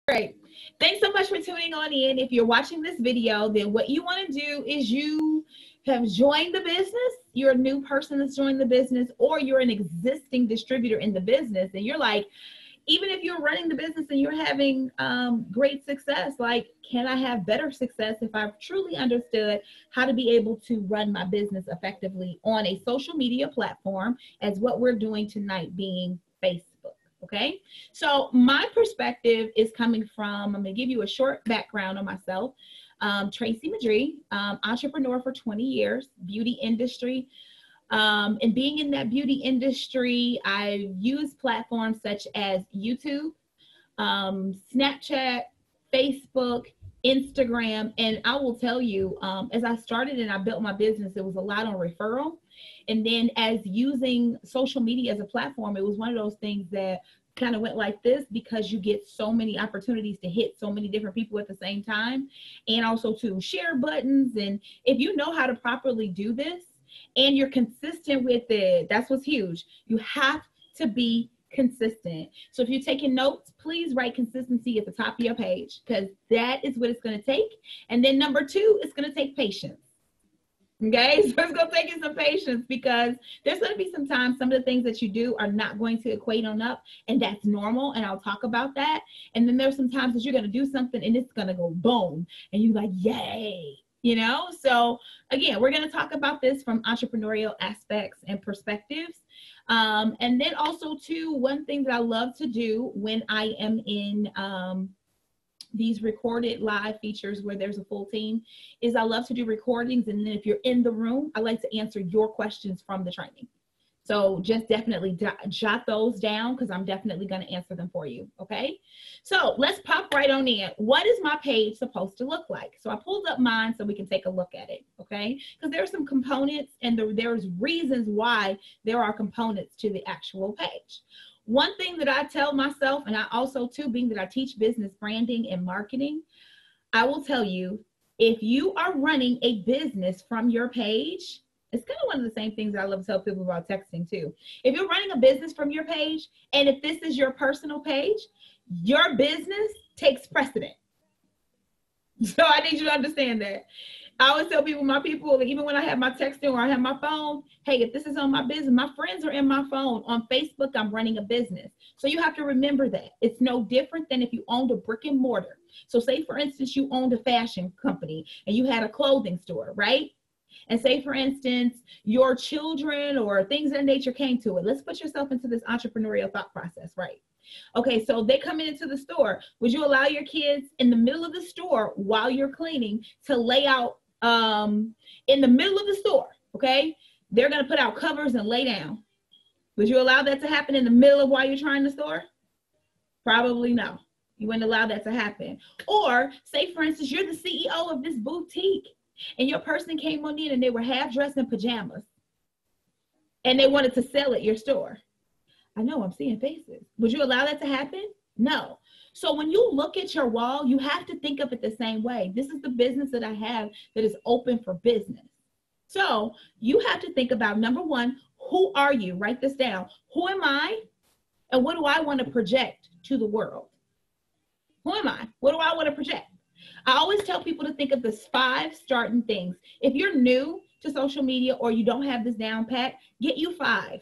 Great. Thanks so much for tuning on in. If you're watching this video, then what you want to do is you have joined the business. You're a new person that's joined the business, or you're an existing distributor in the business. And you're like, even if you're running the business and you're having great success, like, can I have better success if I've truly understood how to be able to run my business effectively on a social media platform, as what we're doing tonight being Facebook. Okay, so my perspective is coming from, I'm going to give you a short background on myself. Tracy Madrie, entrepreneur for 20 years, beauty industry. And being in that beauty industry, I've used platforms such as YouTube, Snapchat, Facebook, Instagram. And I will tell you, as I started and I built my business, it was a lot on referral. And then as using social media as a platform, it was one of those things that kind of went like this, because you get so many opportunities to hit so many different people at the same time, and also to share buttons. And if you know how to properly do this and you're consistent with it, that's what's huge. You have to be consistent. So if you're taking notes, please write consistency at the top of your page, because that is what it's going to take. And then number two, it's going to take patience. Okay, so it's going to take you some patience, because there's going to be some times some of the things that you do are not going to equate on up, and that's normal, and I'll talk about that. And then there's some times that you're going to do something and it's going to go boom, and you're like, yay, you know? So again, we're going to talk about this from entrepreneurial aspects and perspectives. And then also too, one thing that I love to do when I am in these recorded live features where there's a full team is I love to do recordings. And then if you're in the room, I like to answer your questions from the training. So just definitely jot those down, because I'm definitely going to answer them for you. Okay, so let's pop right on in. What is my page supposed to look like? So I pulled up mine so we can take a look at it. Okay, because there are some components, and there's reasons why there are components to the actual page. One thing that I tell myself, and I also too, being that I teach business branding and marketing, I will tell you, if you are running a business from your page, it's kind of one of the same things that I love to tell people about texting too. If you're running a business from your page, and if this is your personal page, your business takes precedent. So I need you to understand that. I always tell people, my people, even when I have my texting or I have my phone, hey, if this is on my business, my friends are in my phone. On Facebook, I'm running a business. So you have to remember that. It's no different than if you owned a brick and mortar. So say, for instance, you owned a fashion company and you had a clothing store, right? And say, for instance, your children or things of that nature came to it. Let's put yourself into this entrepreneurial thought process, right? Okay, so they come into the store. Would you allow your kids in the middle of the store while you're cleaning to lay out in the middle of the store? Okay, they're going to put out covers and lay down. Would you allow that to happen in the middle of while you're trying the store? Probably no. You wouldn't allow that to happen. Or say, for instance, you're the CEO of this boutique and your person came on in and they were half dressed in pajamas and they wanted to sell at your store. I know, I'm seeing faces. Would you allow that to happen? No. So when you look at your wall, you have to think of it the same way. This is the business that I have that is open for business. So you have to think about, number one, who are you? Write this down. Who am I? And what do I want to project to the world? Who am I? What do I want to project? I always tell people to think of the 5 starting things. If you're new to social media or you don't have this down pat, get you 5.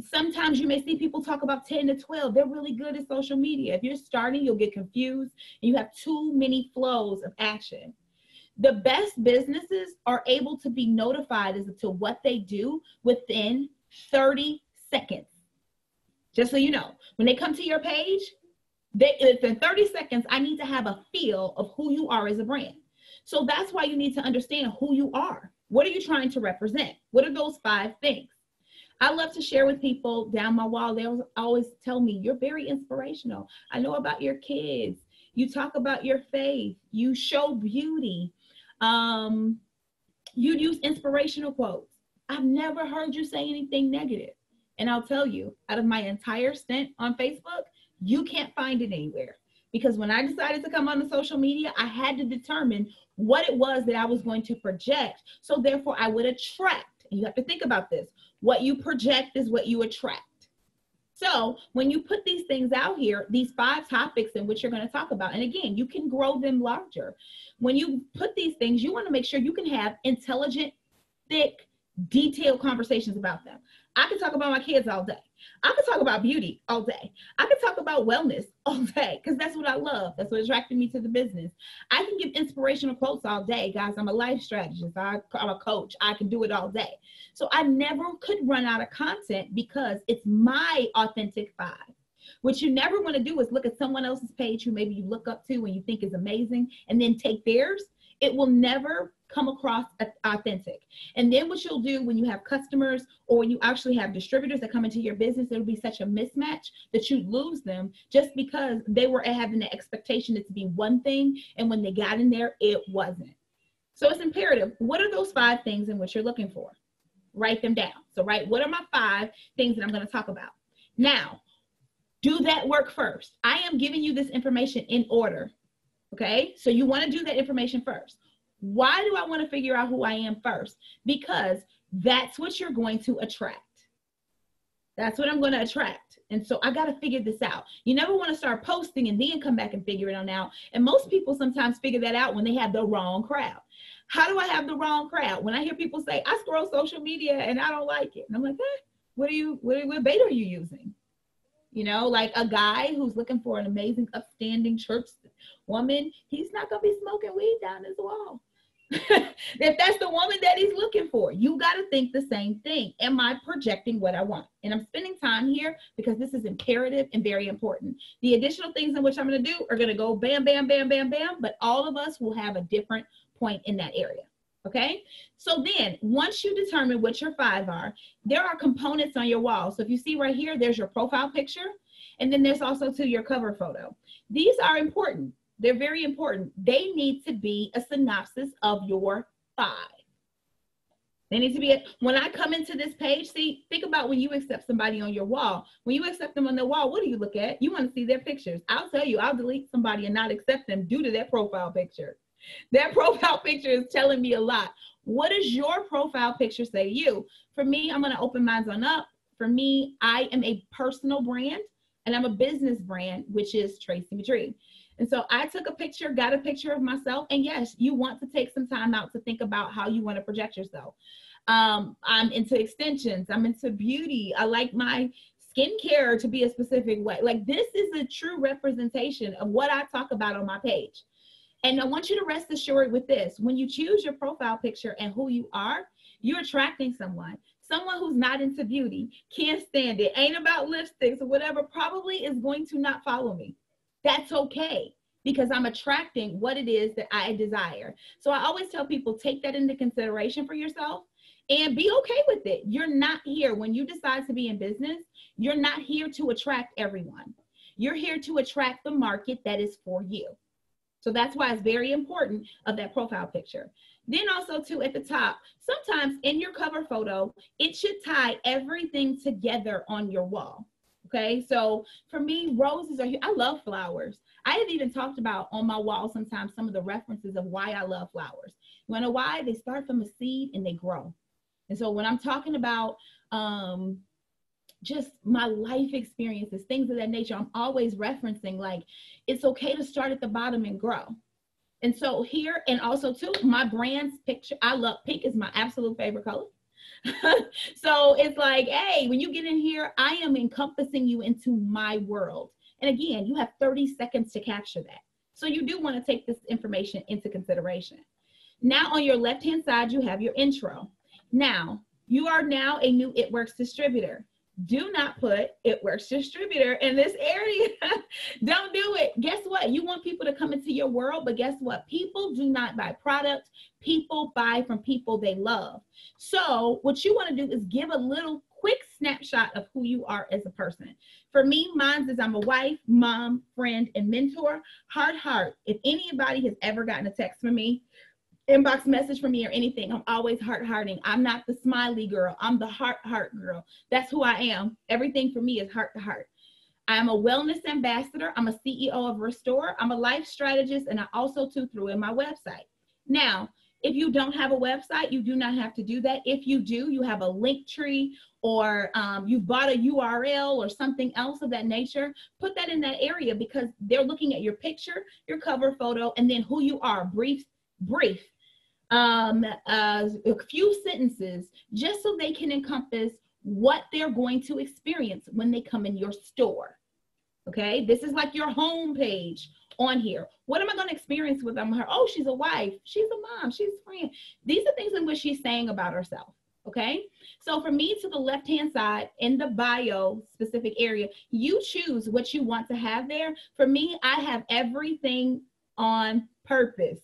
Sometimes you may see people talk about 10 to 12. They're really good at social media. If you're starting, you'll get confused and you have too many flows of action. The best businesses are able to be notified as to what they do within 30 seconds. Just so you know, when they come to your page, within 30 seconds, I need to have a feel of who you are as a brand. So that's why you need to understand who you are. What are you trying to represent? What are those 5 things? I love to share with people down my wall. They always tell me, you're very inspirational. I know about your kids. You talk about your faith. You show beauty. You use inspirational quotes. I've never heard you say anything negative. And I'll tell you, out of my entire stint on Facebook, you can't find it anywhere. Because when I decided to come on the social media, I had to determine what it was that I was going to project. So therefore I would attract. And you have to think about this. What you project is what you attract. So when you put these things out here, these 5 topics in which you're going to talk about, and again, you can grow them larger. When you put these things, you want to make sure you can have intelligent, thick, detailed conversations about them. I could talk about my kids all day. I could talk about beauty all day. I could talk about wellness all day because that's what I love. That's what attracted me to the business. I can give inspirational quotes all day. Guys, I'm a life strategist. I'm a coach. I can do it all day. So I never could run out of content because it's my authentic 5. What you never want to do is look at someone else's page who maybe you look up to and you think is amazing and then take theirs. It will never come across authentic. And then what you'll do when you have customers or when you actually have distributors that come into your business, it'll be such a mismatch that you lose them just because they were having the expectation it to be one thing. And when they got in there, it wasn't. So it's imperative. What are those 5 things in which you're looking for? Write them down. So write, what are my 5 things that I'm going to talk about? Now, do that work first. I am giving you this information in order. Okay, so you want to do that information first. Why do I want to figure out who I am first? Because that's what you're going to attract. That's what I'm going to attract. And so I got to figure this out. You never want to start posting and then come back and figure it out. And most people sometimes figure that out when they have the wrong crowd. How do I have the wrong crowd? When I hear people say, I scroll social media and I don't like it. And I'm like, what bait are you using? You know, like a guy who's looking for an amazing, upstanding church woman, he's not going to be smoking weed down his wall. If that's the woman that he's looking for, you got to think the same thing. Am I projecting what I want? And I'm spending time here because this is imperative and very important. The additional things in which I'm going to do are going to go bam, bam, bam, bam, bam, but all of us will have a different point in that area. Okay, so then once you determine what your 5 are, there are components on your wall. So if you see right here, there's your profile picture, and then there's also your cover photo. These are important. They're very important. They need to be a synopsis of your 5. They need to be, when I come into this page, see, think about when you accept somebody on your wall. When you accept them on the wall, what do you look at? You want to see their pictures. I'll tell you, I'll delete somebody and not accept them due to their profile picture. That profile picture is telling me a lot. What does your profile picture say to you? For me, I'm going to open mine on up. For me, I am a personal brand and I'm a business brand, which is Tracy Madrid. And so I took a picture, got a picture of myself. And yes, you want to take some time out to think about how you want to project yourself. I'm into extensions. I'm into beauty. I like my skincare to be a specific way. Like, this is a true representation of what I talk about on my page. And I want you to rest assured with this. When you choose your profile picture and who you are, you're attracting someone. Someone who's not into beauty, can't stand it, ain't about lipsticks or whatever, probably is going to not follow me. That's okay, because I'm attracting what it is that I desire. So I always tell people, take that into consideration for yourself and be okay with it. You're not here, when you decide to be in business, you're not here to attract everyone. You're here to attract the market that is for you. So that's why it's very important of that profile picture. Then also too, at the top, sometimes in your cover photo, it should tie everything together on your wall. Okay, so for me, roses are, I love flowers. I have even talked about on my wall sometimes some of the references of why I love flowers. You wanna know why? They start from a seed and they grow. And so when I'm talking about just my life experiences, things of that nature, I'm always referencing, like, it's okay to start at the bottom and grow. And so here, and also too, my brand's picture, I love pink, is my absolute favorite color. So it's like, hey, when you get in here, I am encompassing you into my world. And again, you have 30 seconds to capture that. So you do want to take this information into consideration. Now on your left-hand side, you have your intro. Now, you are now a new It Works distributor. Do not put It Works distributor in this area. Don't do it. Guess what? You want people to come into your world, but guess what? People do not buy products. People buy from people they love. So what you want to do is give a little quick snapshot of who you are as a person. For me, mine is I'm a wife, mom, friend, and mentor. Heart. If anybody has ever gotten a text from me, inbox message from me or anything, I'm always hearting. I'm not the smiley girl. I'm the heart girl. That's who I am. Everything for me is heart to heart. I'm a wellness ambassador. I'm a CEO of Restore. I'm a life strategist, and I also threw in my website. Now, if you don't have a website, you do not have to do that. If you do, you have a link tree or you bought a URL or something else of that nature, put that in that area, because they're looking at your picture, your cover photo, and then who you are, brief, a few sentences, just so they can encompass what they're going to experience when they come in your store. Okay, this is like your home page on here. What am I going to experience with her? Oh, she's a wife, she's a mom, she's a friend. These are things in which she's saying about herself. Okay, so for me, to the left hand side in the bio specific area, you choose what you want to have there. For me, I have everything on purpose.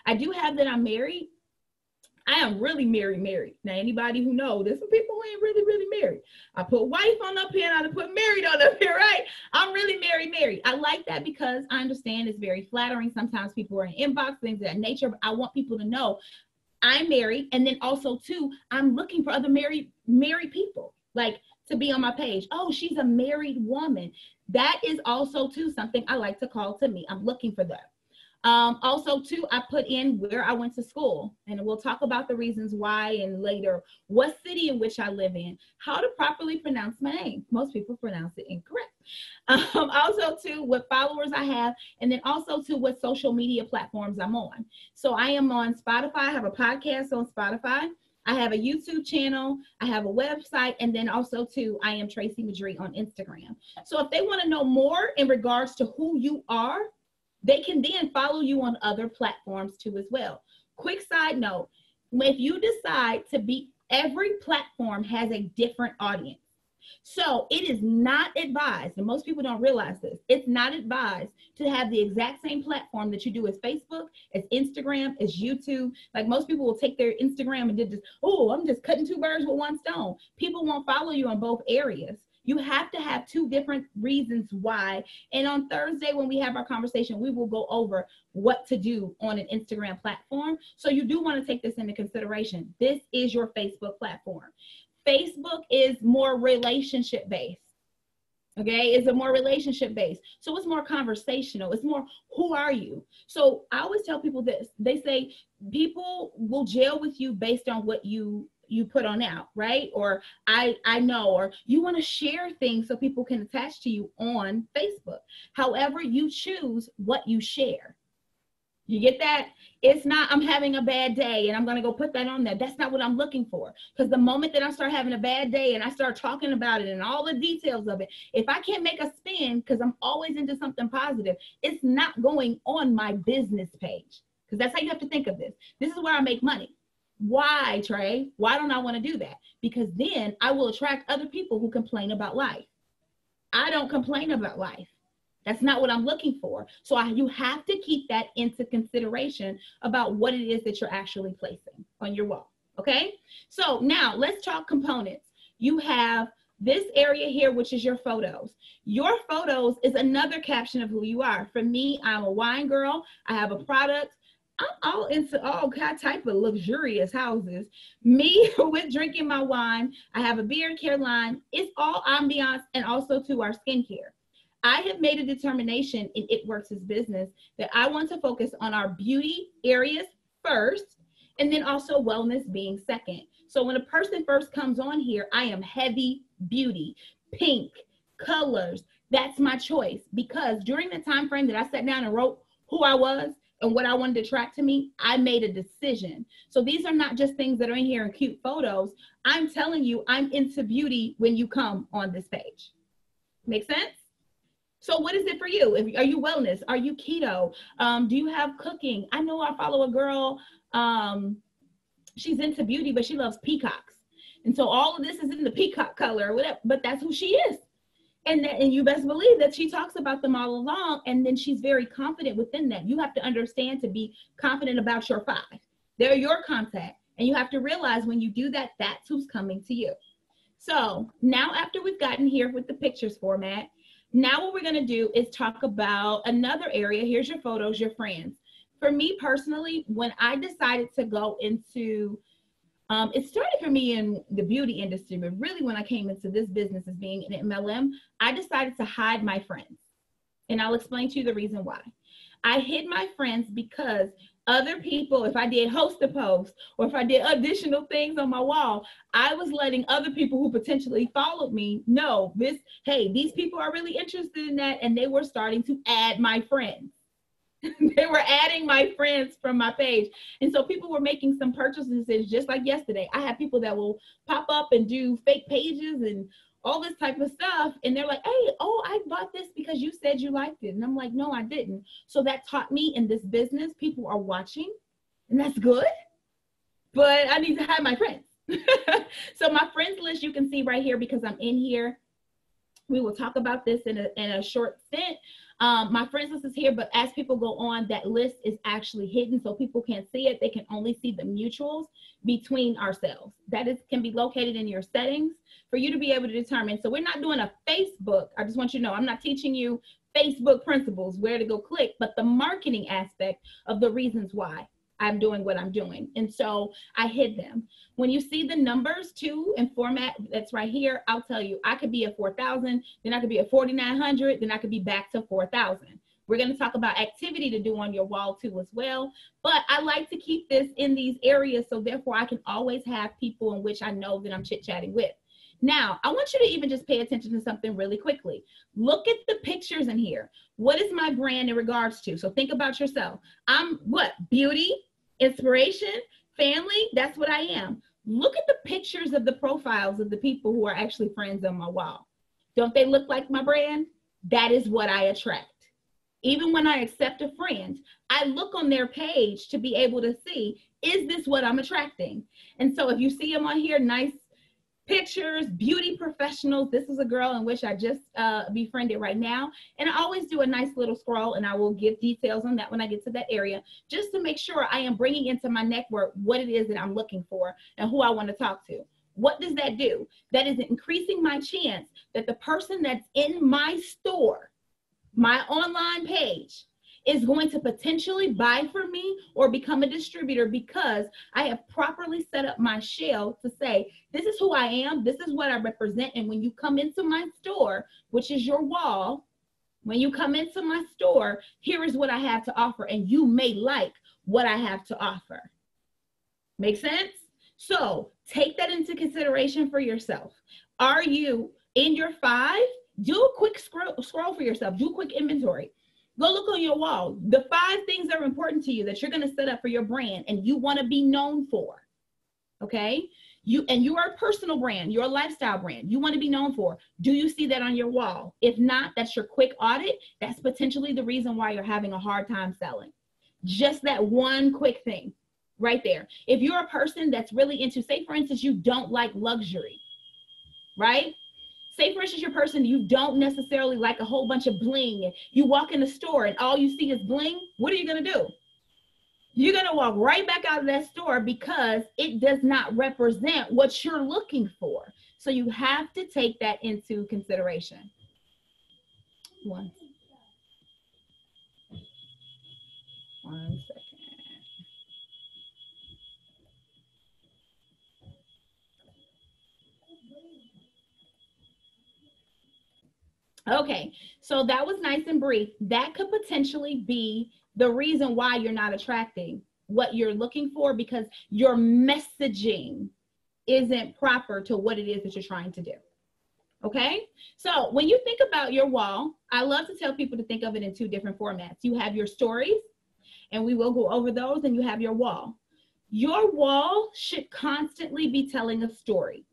I do have that I'm married. I am really married. Now, anybody who knows, there's some people who ain't really married. I put wife on up here and I put married on up here, right? I'm really married. I like that because I understand it's very flattering. Sometimes people are in inbox, things of that nature, but I want people to know I'm married. And then also too, I'm looking for other married people, like to be on my page. Oh, she's a married woman. That is also too something I like to call to me. I'm looking for that. Also too, I put in where I went to school, and we'll talk about the reasons why and later, what city in which I live in, how to properly pronounce my name. Most people pronounce it incorrect. Also too, what followers I have, and then also too, what social media platforms I'm on. So I am on Spotify. I have a podcast on Spotify. I have a YouTube channel, I have a website, and then also too, I am Tracy Madrie on Instagram. So if they want to know more in regards to who you are, they can then follow you on other platforms too as well. Quick side note, if you decide to be, every platform has a different audience. So it is not advised, and most people don't realize this, it's not advised to have the exact same platform that you do as Facebook, as Instagram, as YouTube. Like most people will take their Instagram and did this, oh, I'm just cutting two birds with one stone. People won't follow you on both areas. You have to have two different reasons why. And on Thursday, when we have our conversation, we will go over what to do on an Instagram platform. So you do want to take this into consideration. This is your Facebook platform. Facebook is more relationship based. Okay, it's a more relationship based. So it's more conversational. It's more, who are you? So I always tell people this. They say people will gel with you based on what you put on out, right? Or I know, or you want to share things so people can attach to you on Facebook. However, you choose what you share. You get that? It's not, I'm having a bad day and I'm going to go put that on there. That's not what I'm looking for. Because the moment that I start having a bad day and I start talking about it and all the details of it, if I can't make a spin, because I'm always into something positive, it's not going on my business page. Because that's how you have to think of this. This is where I make money. Why, Trey? Why don't I want to do that? Because then I will attract other people who complain about life. I don't complain about life. That's not what I'm looking for. So you have to keep that into consideration about what it is that you're actually placing on your wall. Okay? So now let's talk components. You have this area here, which is your photos. Your photos is another caption of who you are. For me, I'm a wine girl. I have a product. I'm all into all type of luxurious houses. Me with drinking my wine. I have a beard care line. It's all ambiance and also to our skincare. I have made a determination in It Works as Business that I want to focus on our beauty areas first, and then also wellness being second. So when a person first comes on here, I am heavy beauty, pink, colors. That's my choice, because during the time frame that I sat down and wrote who I was and what I wanted to attract to me, I made a decision. So these are not just things that are in here in cute photos. I'm telling you, I'm into beauty when you come on this page. Make sense? So what is it for you? Are you wellness? Are you keto? Do you have cooking? I know I follow a girl, she's into beauty, but she loves peacocks. And so all of this is in the peacock color or whatever, but that's who she is. And you best believe that she talks about them all along, and then she's very confident within that. You have to understand to be confident about your 5. They're your contact. And you have to realize when you do that, that's who's coming to you. So now after we've gotten here with the pictures format, now what we're going to do is talk about another area. Here's your photos, your friends. For me personally, when I decided to go into, it started for me in the beauty industry, but really when I came into this business as being an MLM, I decided to hide my friends. And I'll explain to you the reason why. I hid my friends because other people, if I did host a post or if I did additional things on my wall, I was letting other people who potentially followed me know this, hey, these people are really interested in that. And they were starting to add my friends. They were adding my friends from my page. And so people were making some purchases just like yesterday. I have people that will pop up and do fake pages and all this type of stuff. And they're like, hey, oh, I bought this because you said you liked it. And I'm like, no, I didn't. So that taught me in this business, people are watching, and that's good. But I need to have my friends. So my friends list, you can see right here because I'm in here. We will talk about this in a short stint. My friends list is here, but as people go on, that list is actually hidden so people can't see it. They can only see the mutuals between ourselves. That can be located in your settings for you to be able to determine. So we're not doing a Facebook. I just want you to know, I'm not teaching you Facebook principles, where to go click, but the marketing aspect of the reasons why I'm doing what I'm doing. And so I hid them. When you see the numbers too in format that's right here, I'll tell you, I could be at 4,000, then I could be at 4,900, then I could be back to 4,000. We're going to talk about activity to do on your wall too as well. But I like to keep this in these areas, so therefore I can always have people in which I know that I'm chit-chatting with. Now, I want you to even just pay attention to something really quickly. Look at the pictures in here. What is my brand in regards to? So think about yourself. I'm what? Beauty, inspiration, family. That's what I am. Look at the pictures of the profiles of the people who are actually friends on my wall. Don't they look like my brand? That is what I attract. Even when I accept a friend, I look on their page to be able to see, is this what I'm attracting? And so if you see them on here, nice pictures, beauty professionals. This is a girl in which I just befriended right now. And I always do a nice little scroll, and I will give details on that when I get to that area, just to make sure I am bringing into my network what it is that I'm looking for and who I want to talk to. What does that do? That is increasing my chance that the person that's in my store, my online page, is going to potentially buy from me or become a distributor because I have properly set up my shell to say, this is who I am, this is what I represent. And when you come into my store, which is your wall, when you come into my store, here is what I have to offer. And you may like what I have to offer. Make sense? So take that into consideration for yourself. Are you in your 5? Do a quick scroll for yourself. Do a quick inventory. Go look on your wall. The 5 things that are important to you that you're going to set up for your brand and you want to be known for. Okay? You are a personal brand, you're a lifestyle brand. You want to be known for. Do you see that on your wall? If not, that's your quick audit. That's potentially the reason why you're having a hard time selling. Just that one quick thing right there. If you're a person that's really into, say for instance, you don't like luxury, right? Say for instance, you're a person, you don't necessarily like a whole bunch of bling. You walk in the store and all you see is bling. What are you going to do? You're going to walk right back out of that store because it does not represent what you're looking for. So you have to take that into consideration. One second. Okay, so that was nice and brief. That could potentially be the reason why you're not attracting what you're looking for, because your messaging isn't proper to what it is that you're trying to do. Okay, so when you think about your wall, I love to tell people to think of it in 2 different formats. You have your stories, and we will go over those, and you have your wall. Your wall should constantly be telling a story.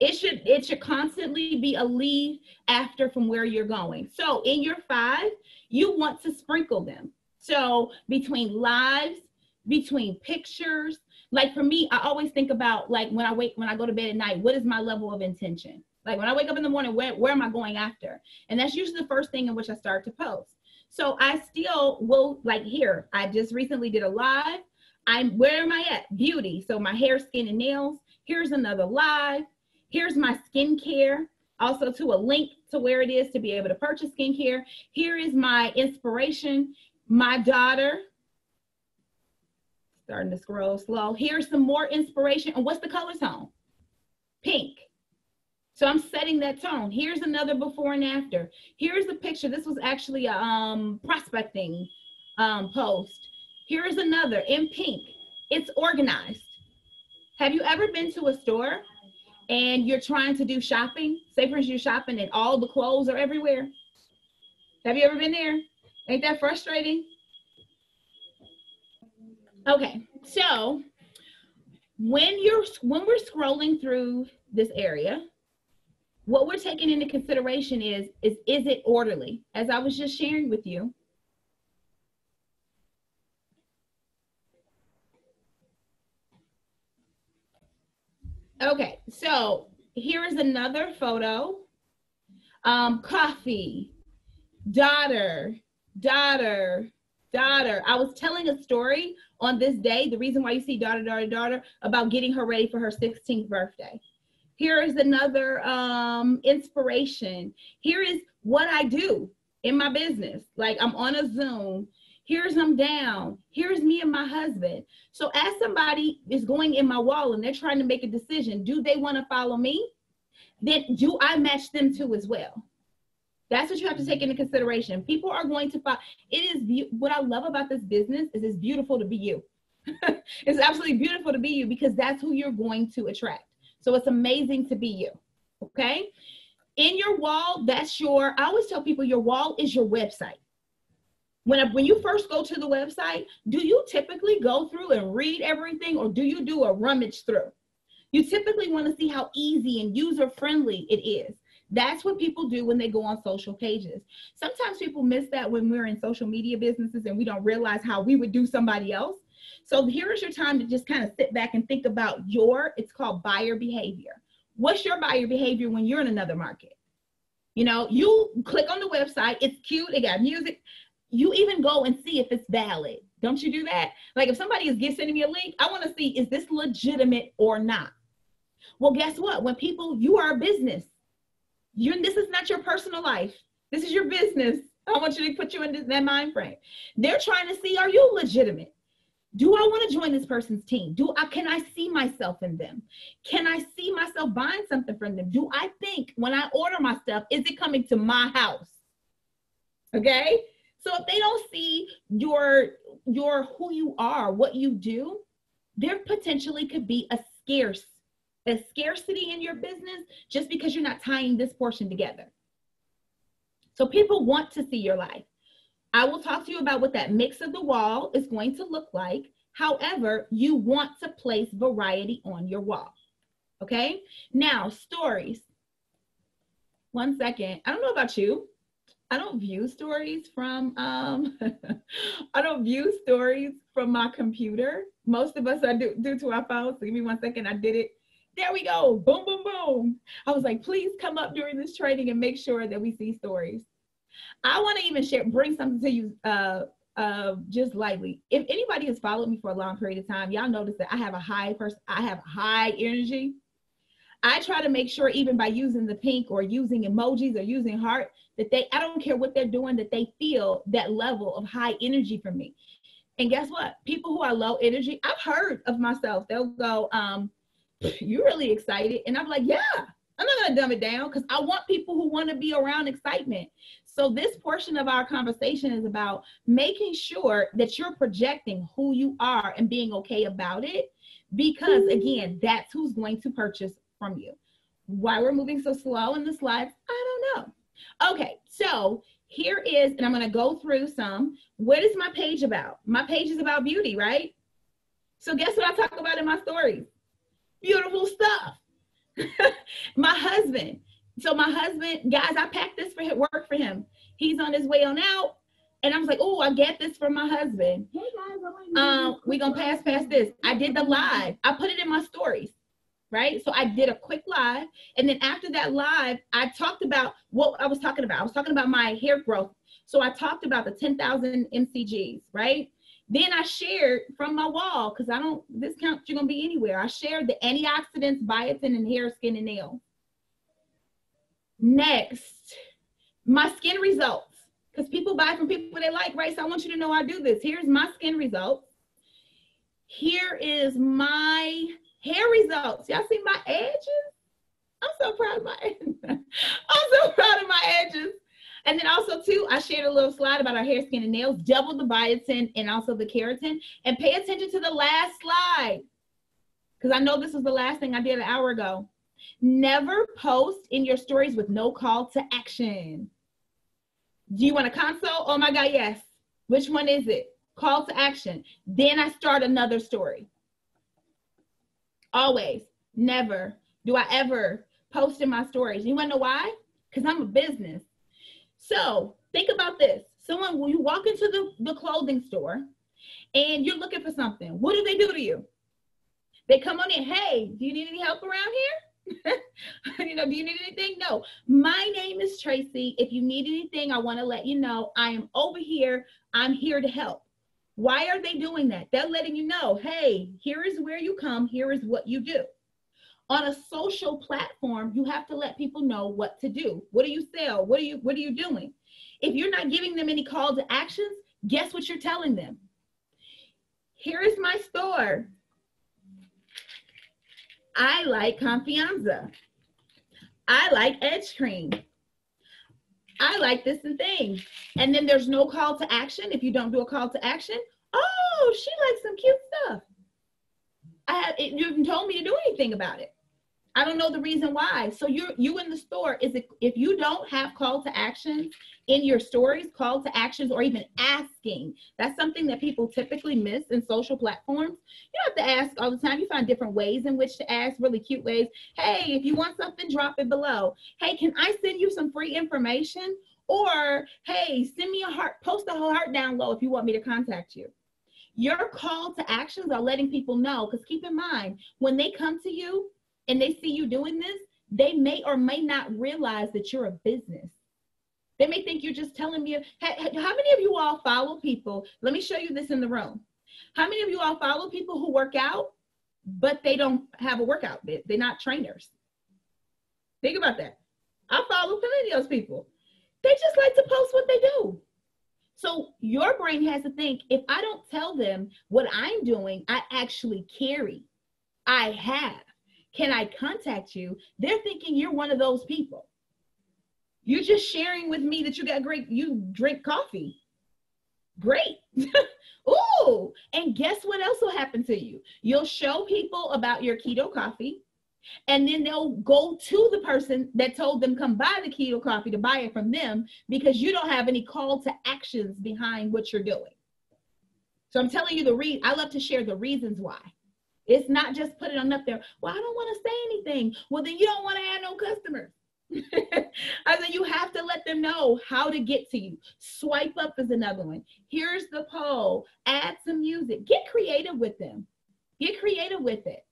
It should constantly be a lead after from where you're going. So in your 5, you want to sprinkle them. So between lives, between pictures, like for me, I always think about like when I go to bed at night, what is my level of intention? Like when I wake up in the morning, where am I going after? And that's usually the first thing in which I start to post. So I still will, like here, I just recently did a live. Where am I at? Beauty. So my hair, skin, and nails. Here's another live. Here's my skincare, also to a link to where it is to be able to purchase skincare. Here is my inspiration, my daughter. Starting to scroll slow. Here's some more inspiration. And what's the color tone? Pink. So I'm setting that tone. Here's another before and after. Here's the picture. This was actually a prospecting post. Here is another in pink. It's organized. Have you ever been to a store and you're trying to do shopping? Say for instance, you're shopping and all the clothes are everywhere. Have you ever been there? Ain't that frustrating? Okay, so when we're scrolling through this area, what we're taking into consideration is it orderly? As I was just sharing with you. Okay, so here is another photo. Coffee, daughter. I was telling a story on this day, the reason why you see daughter, about getting her ready for her 16th birthday. Here is another inspiration. Here is what I do in my business. Like I'm on a Zoom. Here's I'm down. Here's me and my husband. So as somebody is going in my wall and they're trying to make a decision, do they want to follow me? Then do I match them too as well? That's what you have to take into consideration. People are going to follow. What I love about this business is it's beautiful to be you. It's absolutely beautiful to be you because that's who you're going to attract. So it's amazing to be you, okay? In your wall, I always tell people your wall is your website. When you first go to the website, do you typically go through and read everything or do you do a rummage through? You typically want to see how easy and user-friendly it is. That's what people do when they go on social pages. Sometimes people miss that when we're in social media businesses and we don't realize how we would do somebody else. So here is your time to just kind of sit back and think about it's called buyer behavior. What's your buyer behavior when you're in another market? You know, you click on the website, it's cute, it got music. You even go and see if it's valid. Don't you do that? Like if somebody is sending me a link, I want to see, is this legitimate or not? Well, guess what? When you are a business, this is not your personal life. This is your business. I want you to put you in that mind frame. They're trying to see, are you legitimate? Do I want to join this person's team? Can I see myself in them? Can I see myself buying something from them? Do I think when I order my stuff, is it coming to my house? Okay. So if they don't see your who you are, what you do, there potentially could be a scarcity in your business just because you're not tying this portion together. So people want to see your life. I will talk to you about what that mix of the wall is going to look like. However, you want to place variety on your wall. Okay. Now, stories. 1 second. I don't know about you. I don't view stories from I don't view stories from my computer. Most of us are due to our phones. So give me 1 second. I did it. There we go. Boom, boom, boom. I was like, please come up during this training and make sure that we see stories. I want to even bring something to you just lightly. If anybody has followed me for a long period of time, y'all notice that I have high energy. I try to make sure even by using the pink or using emojis or using heart, that I don't care what they're doing, that they feel that level of high energy from me. And guess what? People who are low energy, I've heard of myself. They'll go, you're really excited. And I'm like, yeah, I'm not going to dumb it down because I want people who want to be around excitement. So this portion of our conversation is about making sure that you're projecting who you are and being okay about it. Because again, that's who's going to purchase from you. Why we're moving so slow in the slides, I don't know. Okay, so here is, and I'm going to go through some. What is my page about? My page is about beauty, right? So guess what I talk about in my stories? Beautiful stuff. My husband. So my husband, guys, I packed this for work for him. He's on his way on out. And I was like, oh, I get this from my husband. Hey guys, we're going to pass this. I did the live. I put it in my stories. Right? So I did a quick live. And then after that live, I talked about what I was talking about. I was talking about my hair growth. So I talked about the 10,000 MCGs, right? Then I shared from my wall, because this count you're going to be anywhere. I shared the antioxidants, biotin, and hair, skin, and nail. Next, my skin results. Because people buy from people they like, right? So I want you to know I do this. Here's my skin results. Here is my hair results. Y'all see my edges? I'm so proud of my edges. I'm so proud of my edges. And then also too, I shared a little slide about our hair, skin, and nails, double the biotin and also the keratin. And pay attention to the last slide, because I know this was the last thing I did an hour ago. Never post in your stories with no call to action. Do you want a consult? Oh my God, yes. Which one is it? Call to action. Then I start another story. Always, never do I ever post in my stories. You want to know why? Because I'm a business. So think about this. When you walk into the clothing store and you're looking for something, what do they do to you? They come on in, hey, do you need any help around here? Do you need anything? No. My name is Tracy. If you need anything, I want to let you know I am over here. I'm here to help. Why are they doing that? They're letting you know, hey, here is where you come. Here is what you do. On a social platform, you have to let people know what to do. What do you sell? What are you doing? If you're not giving them any call to actions, guess what you're telling them? Here is my store. I like Confianza. I like Edge Cream. I like this and thing. And then there's no call to action. If you don't do a call to action, oh, she likes some cute stuff. You haven't told me to do anything about it. I don't know the reason why. So you in the store, if you don't have call to actions in your stories, call to actions, or even asking, that's something that people typically miss in social platforms. You don't have to ask all the time. You find different ways in which to ask, really cute ways. Hey, if you want something, drop it below. Hey, can I send you some free information? Or, hey, send me a heart, post a heart down low if you want me to contact you. Your call to actions are letting people know, because keep in mind, when they come to you and they see you doing this, they may or may not realize that you're a business. They may think you're just telling me, how many of you all follow people? Let me show you this in the room. How many of you all follow people who work out, but they don't have a workout? They're not trainers. Think about that. I follow plenty of those people. They just like to post what they do. So your brain has to think, if I don't tell them what I'm doing, I actually carry. I have. Can I contact you? They're thinking you're one of those people. You're just sharing with me that you drink coffee. Great. Ooh, and guess what else will happen to you? You'll show people about your keto coffee, and then they'll go to the person that told them come buy the keto coffee to buy it from them, because you don't have any call to actions behind what you're doing. So I'm telling you I love to share the reasons why. It's not just put it on up there. Well, I don't want to say anything. Well, then you don't want to add no customers. I said, you have to let them know how to get to you. Swipe up is another one. Here's the poll. Add some music. Get creative with them. Get creative with it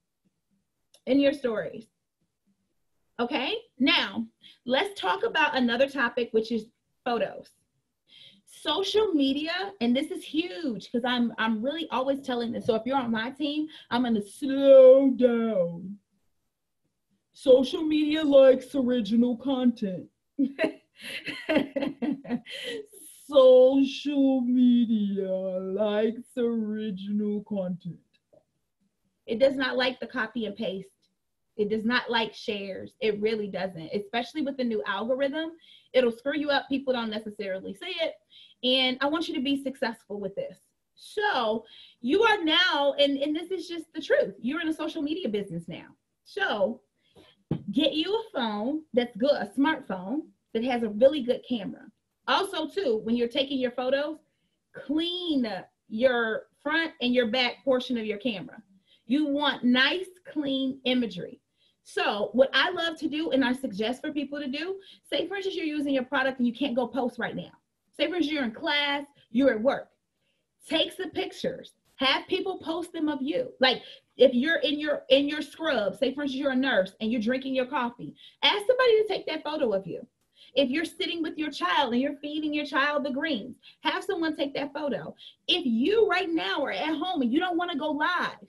in your stories. Okay, now let's talk about another topic, which is photos. Social media, and this is huge because I'm really always telling this. So if you're on my team, I'm going to slow down. Social media likes original content. Social media likes original content. It does not like the copy and paste. It does not like shares. It really doesn't, especially with the new algorithm. It'll screw you up. People don't necessarily see it. And I want you to be successful with this. So you are now, and this is just the truth, you're in a social media business now. So get you a phone that's good, a smartphone that has a really good camera. Also too, when you're taking your photos, clean your front and your back portion of your camera. You want nice, clean imagery. So what I love to do, and I suggest for people to do, say for instance, you're using your product and you can't go post right now. Say for instance, you're in class, you're at work. Take some pictures, have people post them of you. Like if you're in your scrub, say for instance, you're a nurse and you're drinking your coffee, ask somebody to take that photo of you. If you're sitting with your child and you're feeding your child the greens, have someone take that photo. If you right now are at home and you don't want to go live,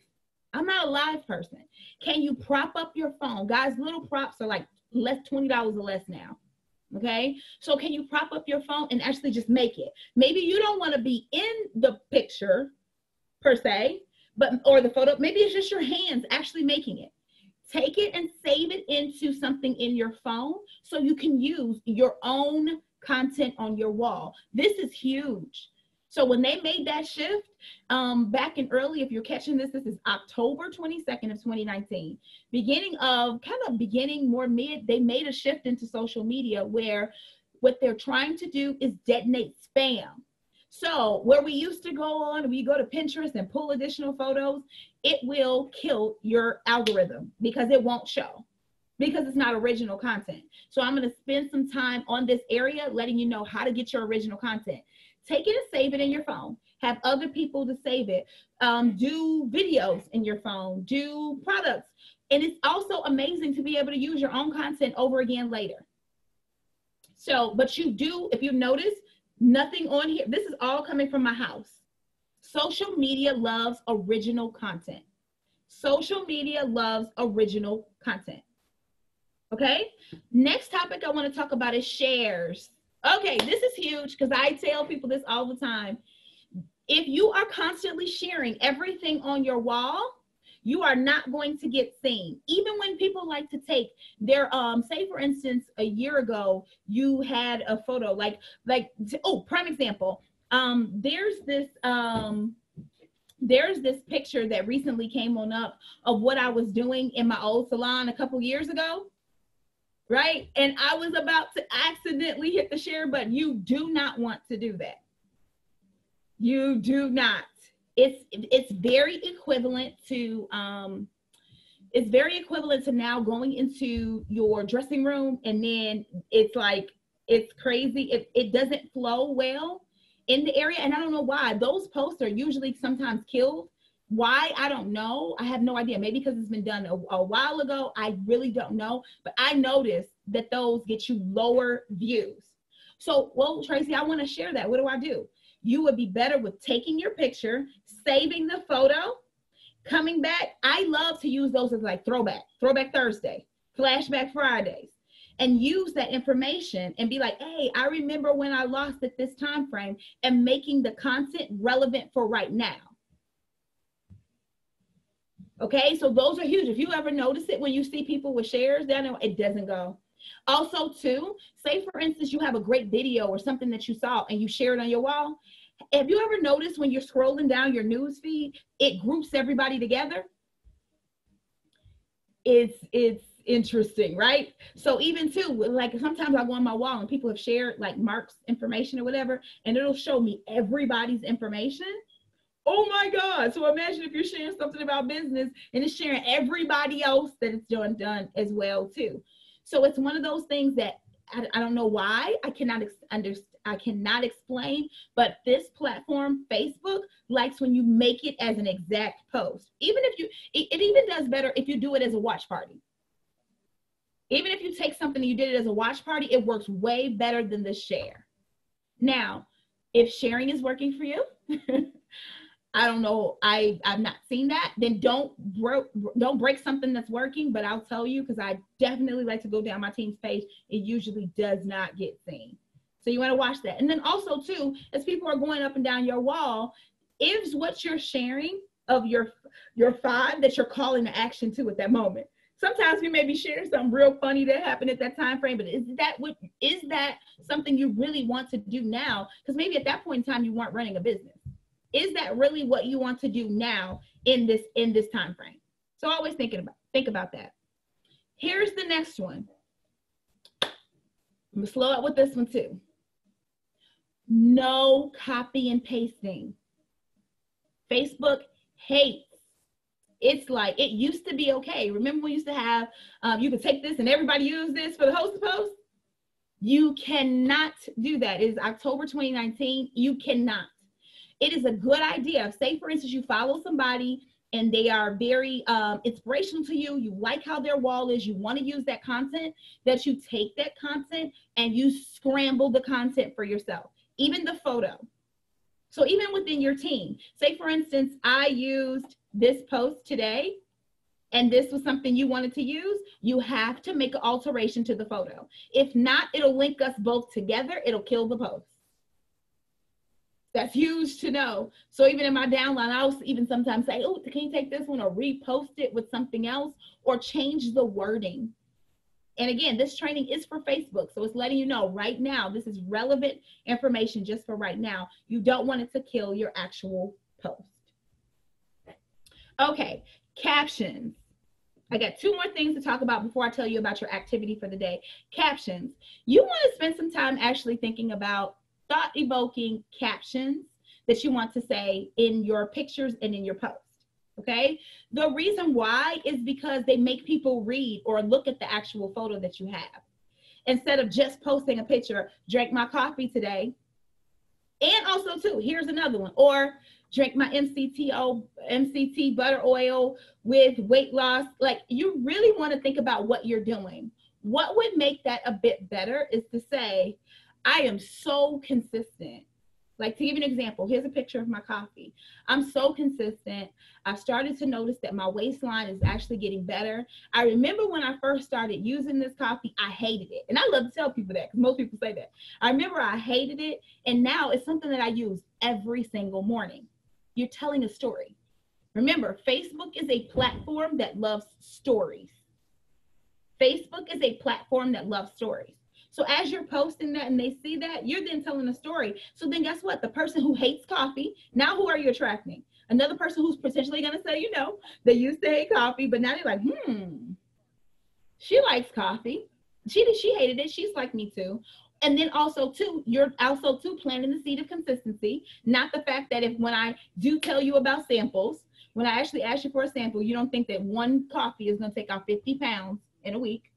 I'm not a live person. Can you prop up your phone? Guys, little props are like $20 or less now. Okay, so can you prop up your phone and actually just make it? Maybe you don't want to be in the picture per se, or the photo. Maybe it's just your hands actually making it. Take it and save it into something in your phone so you can use your own content on your wall. This is huge. So when they made that shift, back in early, if you're catching this, this is October 22nd of 2019, beginning more mid, they made a shift into social media where what they're trying to do is detonate spam. So where we used to go on, we go to Pinterest and pull additional photos, it will kill your algorithm because it won't show, because it's not original content. So I'm going to spend some time on this area, letting you know how to get your original content. Take it and save it in your phone. Have other people to save it. Do videos in your phone. Do products. And it's also amazing to be able to use your own content over again later. So, but you do, if you notice, nothing on here. This is all coming from my house. Social media loves original content. Social media loves original content. Okay? Next topic I want to talk about is shares. Okay, this is huge because I tell people this all the time. If you are constantly sharing everything on your wall, you are not going to get seen. Even when people like to take their, say for instance, a year ago, you had a photo prime example. There's this picture that recently came on up of what I was doing in my old salon a couple years ago. Right? And I was about to accidentally hit the share button. You do not want to do that. You do not. It's very equivalent to now going into your dressing room, and then it's crazy. It doesn't flow well in the area, and I don't know why. Those posts are usually sometimes killed. Why? I don't know. I have no idea. Maybe because it's been done a while ago. I really don't know. But I noticed that those get you lower views. So, well, Tracy, I want to share that. What do? You would be better with taking your picture, saving the photo, coming back. I love to use those as like throwback Thursday, flashback Fridays, and use that information and be like, hey, I remember when I lost at this time frame, and making the content relevant for right now. Okay, so those are huge. If you ever notice it when you see people with shares, then it doesn't go. Also, too, say for instance, you have a great video or something that you saw and you share it on your wall. Have you ever noticed when you're scrolling down your news feed, it groups everybody together? It's interesting, right? So even too, like sometimes I go on my wall and people have shared like Mark's information or whatever, and it'll show me everybody's information. Oh my God. So imagine if you're sharing something about business and it's sharing everybody else that it's done as well too. So it's one of those things that I don't know why, I cannot explain, but this platform, Facebook, likes when you make it as an exact post. Even if it even does better if you do it as a watch party. Even if you take something and you did it as a watch party, it works way better than the share. Now, if sharing is working for you, I don't know, I've not seen that, then don't break something that's working, but I'll tell you, because I definitely like to go down my team's page, it usually does not get seen. So you want to watch that. And then also too, as people are going up and down your wall, is what you're sharing of your five that you're calling to action to at that moment. Sometimes you may be sharing something real funny that happened at that time frame, but is that something you really want to do now? Because maybe at that point in time you weren't running a business. Is that really what you want to do now in this time frame? So always think about that. Here's the next one. I'm gonna slow up with this one too. No copy and pasting. Facebook hates. It's like, it used to be okay. Remember we used to have, you could take this and everybody use this for the host to post? You cannot do that. It is October 2019. You cannot. It is a good idea. Say, for instance, you follow somebody and they are very inspirational to you. You like how their wall is. You want to use that content, that you take that content and you scramble the content for yourself, even the photo. So even within your team, say, for instance, I used this post today and this was something you wanted to use, you have to make an alteration to the photo. If not, it'll link us both together. It'll kill the post. That's huge to know. So even in my downline, I'll even sometimes say, oh, can you take this one or repost it with something else or change the wording? And again, this training is for Facebook. So it's letting you know right now, this is relevant information just for right now. You don't want it to kill your actual post. Okay, captions. I got two more things to talk about before I tell you about your activity for the day. Captions. You want to spend some time actually thinking about thought-evoking captions that you want to say in your pictures and in your post. Okay, the reason why is because they make people read or look at the actual photo that you have instead of just posting a picture. Drank my coffee today, and also too, here's another one, or drink my MCT butter oil with weight loss. Like, you really want to think about what you're doing. What would make that a bit better is to say, I am so consistent. Like, to give you an example, here's a picture of my coffee. I'm so consistent. I've started to notice that my waistline is actually getting better. I remember when I first started using this coffee, I hated it. And I love to tell people that because most people say that. I remember I hated it. And now it's something that I use every single morning. You're telling a story. Remember, Facebook is a platform that loves stories. Facebook is a platform that loves stories. So as you're posting that and they see that, you're then telling a story. So then guess what? The person who hates coffee, now who are you attracting? Another person who's potentially going to say, you know, they used to hate coffee, but now they're like, she likes coffee. She hated it. She's like me too. And then also too, you're also too planting the seed of consistency. Not the fact that when I do tell you about samples, when I actually ask you for a sample, you don't think that one coffee is going to take out 50 pounds in a week,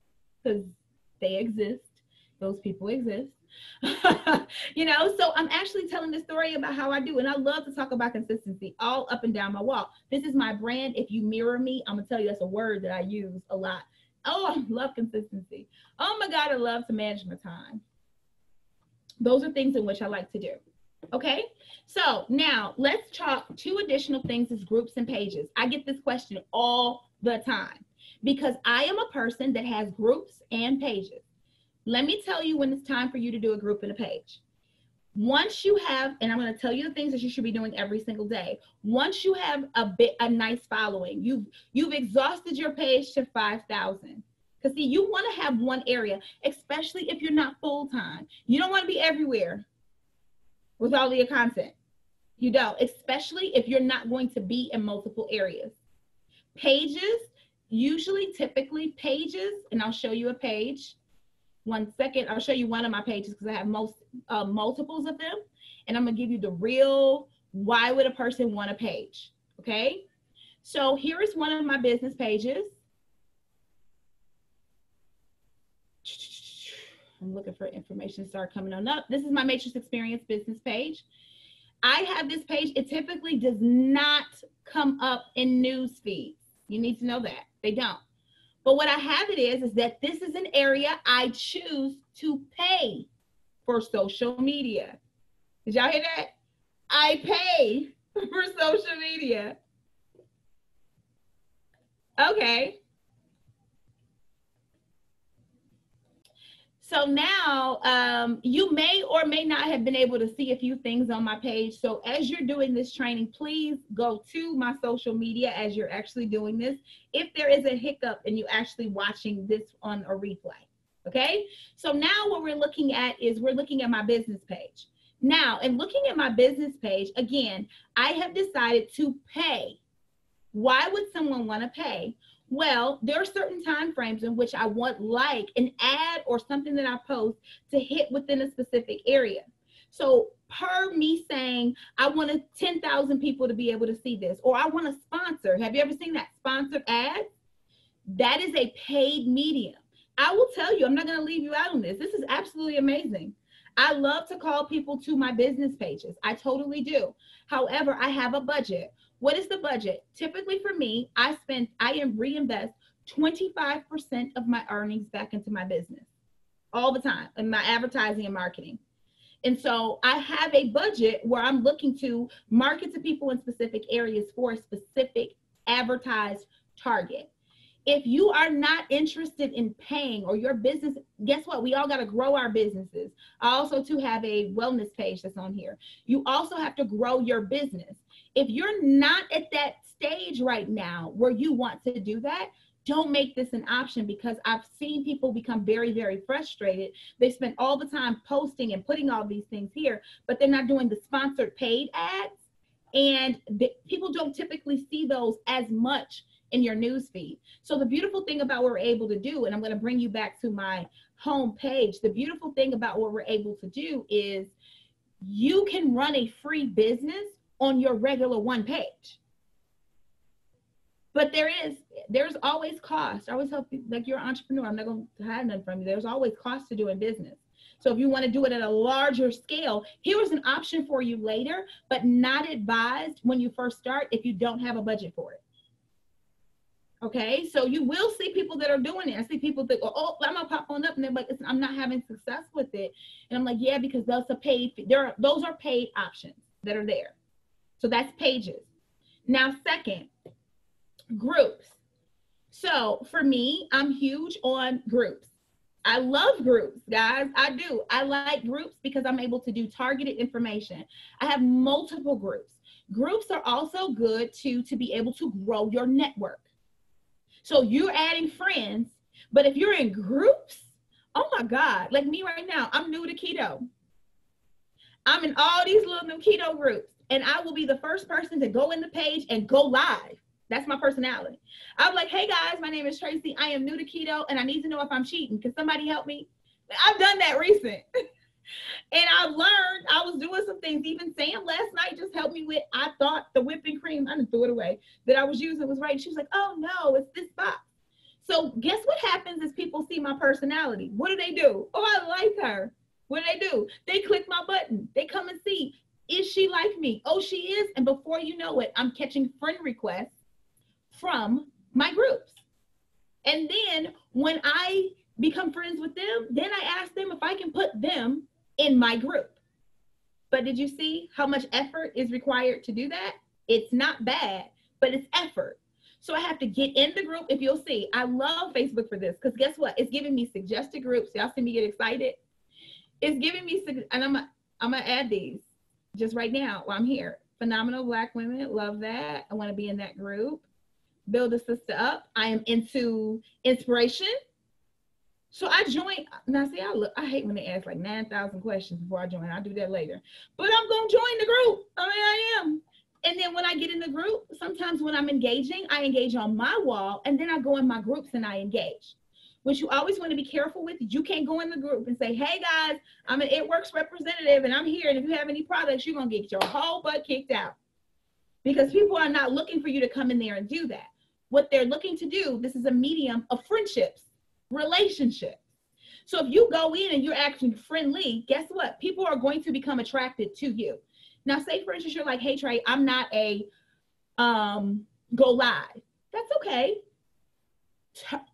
because they exist. Those people exist. You know, so I'm actually telling the story about how I do. And I love to talk about consistency all up and down my wall. This is my brand. If you mirror me, I'm gonna tell you that's a word that I use a lot. Oh, I love consistency. Oh my God, I love to manage my time. Those are things in which I like to do. Okay, so now let's talk two additional things as groups and pages. I get this question all the time because I am a person that has groups and pages. Let me tell you when it's time for you to do a group and a page. Once you have, and I'm going to tell you the things that you should be doing every single day. Once you have a nice following, you've exhausted your page to 5,000. Because see, you want to have one area, especially if you're not full-time. You don't want to be everywhere with all of your content. You don't, especially if you're not going to be in multiple areas. Pages, typically pages, and I'll show you a page. 1 second, I'll show you one of my pages because I have multiples of them. And I'm gonna give you the real, why would a person want a page, okay? So here is one of my business pages. I'm looking for information to start coming on up. This is my Matrix Experience business page. I have this page, it typically does not come up in news feeds. You need to know that, they don't. But what I have it is that this is an area I choose to pay for social media. Did y'all hear that? I pay for social media. Okay. So now you may or may not have been able to see a few things on my page. So as you're doing this training, please go to my social media as you're actually doing this. If there is a hiccup and you're actually watching this on a replay, okay? So now what we're looking at is we're looking at my business page. Now, in looking at my business page, again, I have decided to pay. Why would someone want to pay? Well, there are certain time frames in which I want like an ad or something that I post to hit within a specific area. So per me saying, I want 10,000 people to be able to see this, or I want to sponsor. Have you ever seen that sponsored ad? That is a paid medium. I will tell you, I'm not going to leave you out on this. This is absolutely amazing. I love to call people to my business pages. I totally do. However, I have a budget. What is the budget? Typically for me, I reinvest 25% of my earnings back into my business all the time in my advertising and marketing. And so I have a budget where I'm looking to market to people in specific areas for a specific advertised target. If you are not interested in paying, or your business, guess what? We all got to grow our businesses. I also too have a wellness page that's on here. You also have to grow your business. If you're not at that stage right now where you want to do that, don't make this an option, because I've seen people become very, very frustrated. They spend all the time posting and putting all these things here, but they're not doing the sponsored paid ads. And people don't typically see those as much in your news feed. So the beautiful thing about what we're able to do, and I'm going to bring you back to my home page, the beautiful thing about what we're able to do is you can run a free business on your regular one page. But there's always cost. I always tell people, like, you're an entrepreneur, I'm not going to hide nothing from you. There's always cost to doing business. So if you want to do it at a larger scale, here is an option for you later, but not advised when you first start if you don't have a budget for it. Okay, so you will see people that are doing it. I see people that go, oh, I'm gonna pop on up, and they're like, I'm not having success with it. And I'm like, yeah, because those are paid. Those are paid options that are there. So that's pages. Now, second, groups. So for me, I'm huge on groups. I love groups, guys. I do. I like groups because I'm able to do targeted information. I have multiple groups. Groups are also good to be able to grow your network. So you're adding friends, but if you're in groups, oh my God, like me right now, I'm new to keto. I'm in all these little new keto groups, and I will be the first person to go in the page and go live. That's my personality. I'm like, hey guys, my name is Tracy. I am new to keto, and I need to know if I'm cheating. Can somebody help me? I've done that recent. And I learned, I was doing some things. Even Sam last night just helped me with, I thought the whipping cream, I didn't throw it away, that I was using was right. She was like, oh no, it's this box. So guess what happens is people see my personality. What do? Oh, I like her. What do? They click my button. They come and see, is she like me? Oh, she is. And before you know it, I'm catching friend requests from my groups. And then when I become friends with them, then I ask them if I can put them in my group. But did you see how much effort is required to do that? It's not bad, but it's effort. So I have to get in the group. If you'll see, I love Facebook for this, because guess what? It's giving me suggested groups. Y'all see me get excited? It's giving me, and I'm gonna add these just right now while I'm here. Phenomenal Black Women, love that. I want to be in that group. Build a Sister Up. I am into inspiration. So I joined. Now see, I hate when they ask like 9,000 questions before I join. I'll do that later. But I'm gonna join the group. I mean, I am. And then when I get in the group, sometimes when I'm engaging, I engage on my wall, and then I go in my groups and I engage. What you always want to be careful with is you can't go in the group and say, hey guys, I'm an It Works representative and I'm here, and if you have any products, you're gonna get your whole butt kicked out. Because people are not looking for you to come in there and do that. What they're looking to do, this is a medium of friendships, relationships. So if you go in and you're acting friendly, guess what? People are going to become attracted to you. Now, say for instance, you're like, hey Trey, I'm not a go live. That's okay.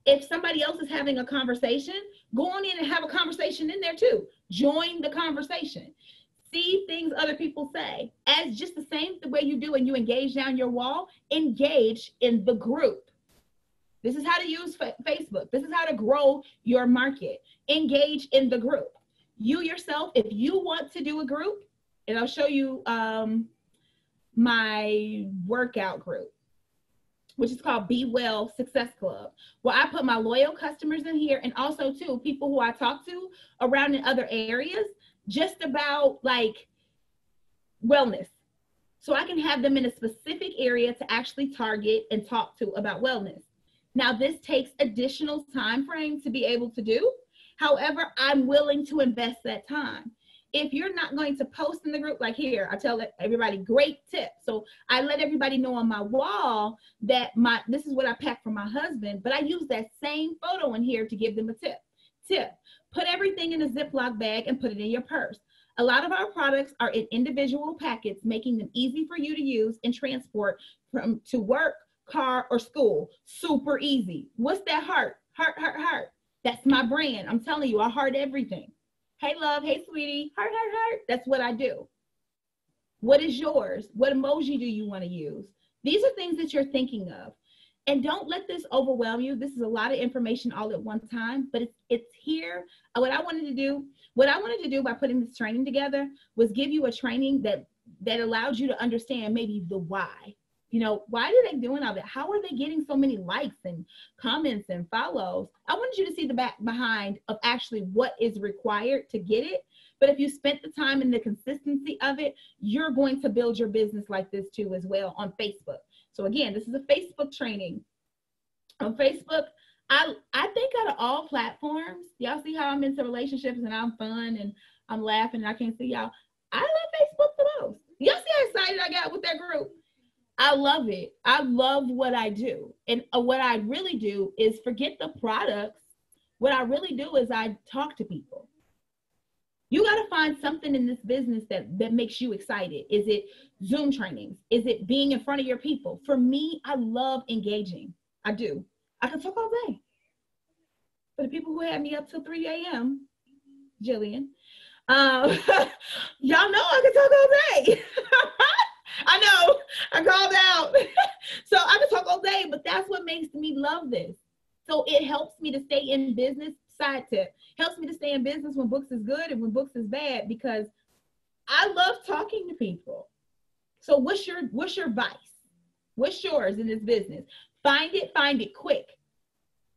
If somebody else is having a conversation, go on in and have a conversation in there too. Join the conversation. See things other people say. As just the same the way you do and you engage down your wall, engage in the group. This is how to use Facebook. This is how to grow your market. Engage in the group. You yourself, if you want to do a group, and I'll show you my workout group, which is called Be Well Success Club, where I put my loyal customers in here, and also too people who I talk to around in other areas just about like wellness. So I can have them in a specific area to actually target and talk to about wellness. Now this takes additional time frame to be able to do. However, I'm willing to invest that time. If you're not going to post in the group, like here, I tell everybody, great tip. So I let everybody know on my wall that this is what I packed for my husband, but I use that same photo in here to give them a tip. Put everything in a Ziploc bag and put it in your purse. A lot of our products are in individual packets, making them easy for you to use and transport to work, car, or school. Super easy. What's that heart? Heart, heart, heart. That's my brand. I'm telling you, I heart everything. Hey, love. Hey, sweetie. Heart, heart, heart. That's what I do. What is yours? What emoji do you want to use? These are things that you're thinking of. And don't let this overwhelm you. This is a lot of information all at one time, but it's here. What I wanted to do by putting this training together was give you a training that allowed you to understand maybe the why. You know, why are they doing all that? How are they getting so many likes and comments and follows? I wanted you to see the back behind of actually what is required to get it. But if you spent the time and the consistency of it, you're going to build your business like this too as well on Facebook. So again, this is a Facebook training. On Facebook, I think out of all platforms, y'all see how I'm into relationships and I'm fun and I'm laughing and I can't see y'all. I love Facebook the most. Y'all see how excited I got with that group? I love it. I love what I do. And what I really do is forget the products. What I really do is I talk to people. You got to find something in this business that makes you excited. Is it Zoom trainings? Is it being in front of your people? For me, I love engaging. I do. I can talk all day. For the people who had me up till 3 a.m., Jillian, y'all know I can talk all day. I know, I called out. So I can talk all day, but that's what makes me love this. So it helps me to stay in business. Side tip, helps me to stay in business when books is good and when books is bad, because I love talking to people. So what's your vice? What's yours in this business? Find it quick.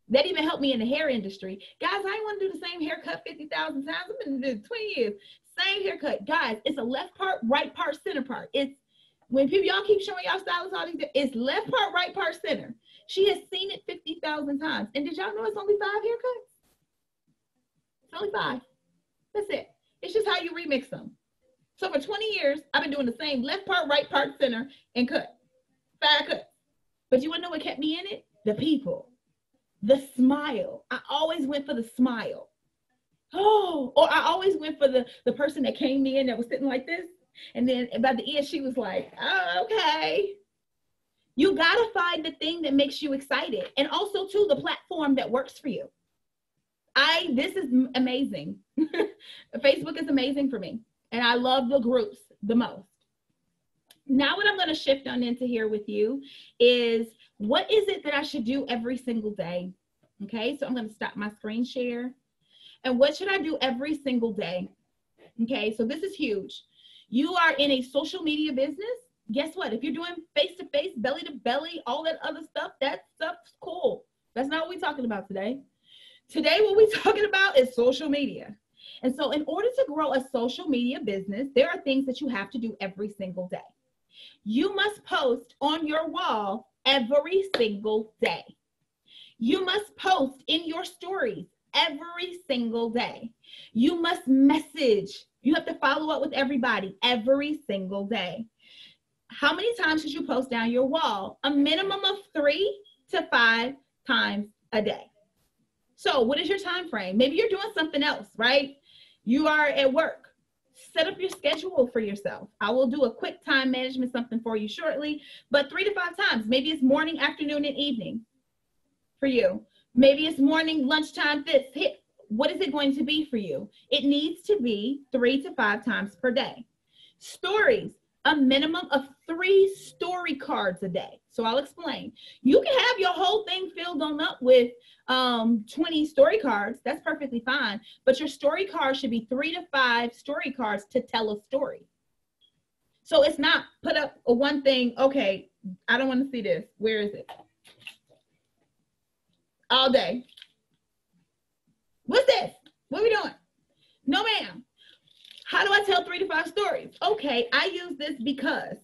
That even helped me in the hair industry. Guys, I ain't want to do the same haircut 50,000 times. I've been doing 20 years. Same haircut. Guys, it's a left part, right part, center part. It's when people, y'all keep showing y'all stylists all these, it's left part, right part, center. She has seen it 50,000 times. And did y'all know it's only 5 haircuts? It's only 5. That's it. It's just how you remix them. So for 20 years, I've been doing the same left part, right part, center, and cut. 5 cuts. But you want to know what kept me in it? The people. The smile. I always went for the smile. Oh, or I always went for the person that came in that was sitting like this. And then by the end, she was like, oh, okay. You got to find the thing that makes you excited. And also, too, the platform that works for you. This is amazing. Facebook is amazing for me. And I love the groups the most. Now what I'm going to shift on into here with you is, what is it that I should do every single day? Okay, so I'm going to stop my screen share. And what should I do every single day? Okay, so this is huge. You are in a social media business. Guess what? If you're doing face-to-face, belly-to-belly, all that other stuff, that stuff's cool. That's not what we're talking about today. Today, what we're talking about is social media. And so in order to grow a social media business, there are things that you have to do every single day. You must post on your wall every single day. You must post in your stories every single day. You must message. You have to follow up with everybody every single day. How many times should you post down your wall? A minimum of 3 to 5 times a day. So what is your time frame? Maybe you're doing something else, right? You are at work. Set up your schedule for yourself. I will do a quick time management something for you shortly, but 3 to 5 times. Maybe it's morning, afternoon, and evening for you. Maybe it's morning, lunchtime, hit. What is it going to be for you? It needs to be 3 to 5 times per day. Stories, a minimum of 3 story cards a day. So I'll explain. You can have your whole thing filled on up with 20 story cards. That's perfectly fine. But your story cards should be 3 to 5 story cards to tell a story. So it's not put up a one thing. Okay, I don't want to see this. Where is it? All day. What's this? What are we doing? No, ma'am. How do I tell 3 to 5 stories? Okay, I use this because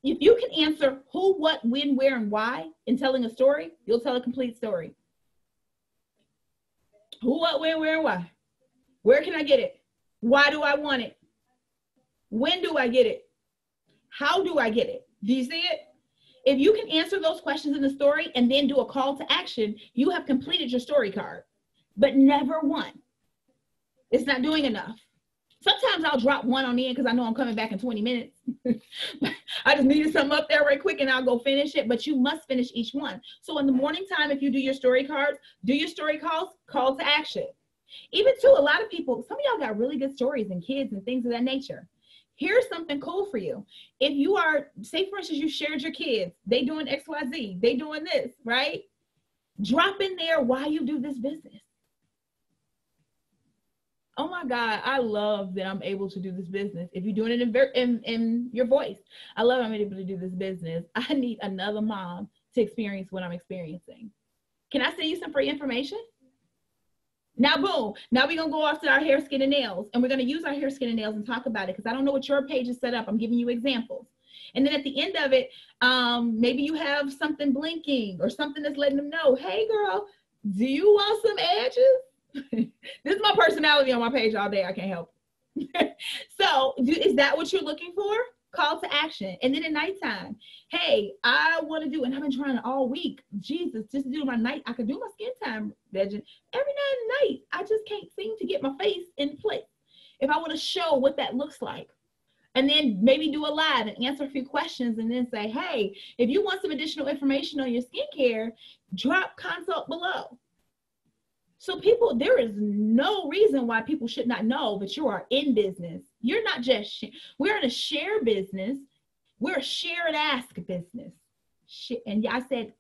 if you can answer who, what, when, where, and why in telling a story, you'll tell a complete story. Who, what, when, where, and why? Where can I get it? Why do I want it? When do I get it? How do I get it? Do you see it? If you can answer those questions in the story and then do a call to action, you have completed your story card, but never one. It's not doing enough. Sometimes I'll drop one on the end because I know I'm coming back in 20 minutes. I just needed something up there right quick and I'll go finish it, but you must finish each one. So in the morning time, if you do your story cards, do your story calls, call to action. Even too, a lot of people, some of y'all got really good stories and kids and things of that nature. Here's something cool for you. If you are, say for instance, you shared your kids, they doing XYZ, they doing this, right? Drop in there why you do this business. Oh my God, I love that I'm able to do this business. If you're doing it in your voice, I love I'm able to do this business. I need another mom to experience what I'm experiencing. Can I send you some free information? Now, boom. Now we're going to go off to our hair, skin, and nails. And we're going to use our hair, skin, and nails and talk about it because I don't know what your page is set up. I'm giving you examples. And then at the end of it, maybe you have something blinking or something that's letting them know, hey, girl, do you want some edges? This is my personality on my page all day. I can't help it. So is that what you're looking for? Call to action. And then at nighttime, hey, I want to do, and I've been trying it all week. Jesus, just to do my night. I could do my skin time legend every night and night. I just can't seem to get my face in place. If I want to show what that looks like, and then maybe do a live and answer a few questions and then say, hey, if you want some additional information on your skincare, drop consult below. So people, there is no reason why people should not know that you are in business. You're not just, we're in a share business. We're a share and ask business. And I said,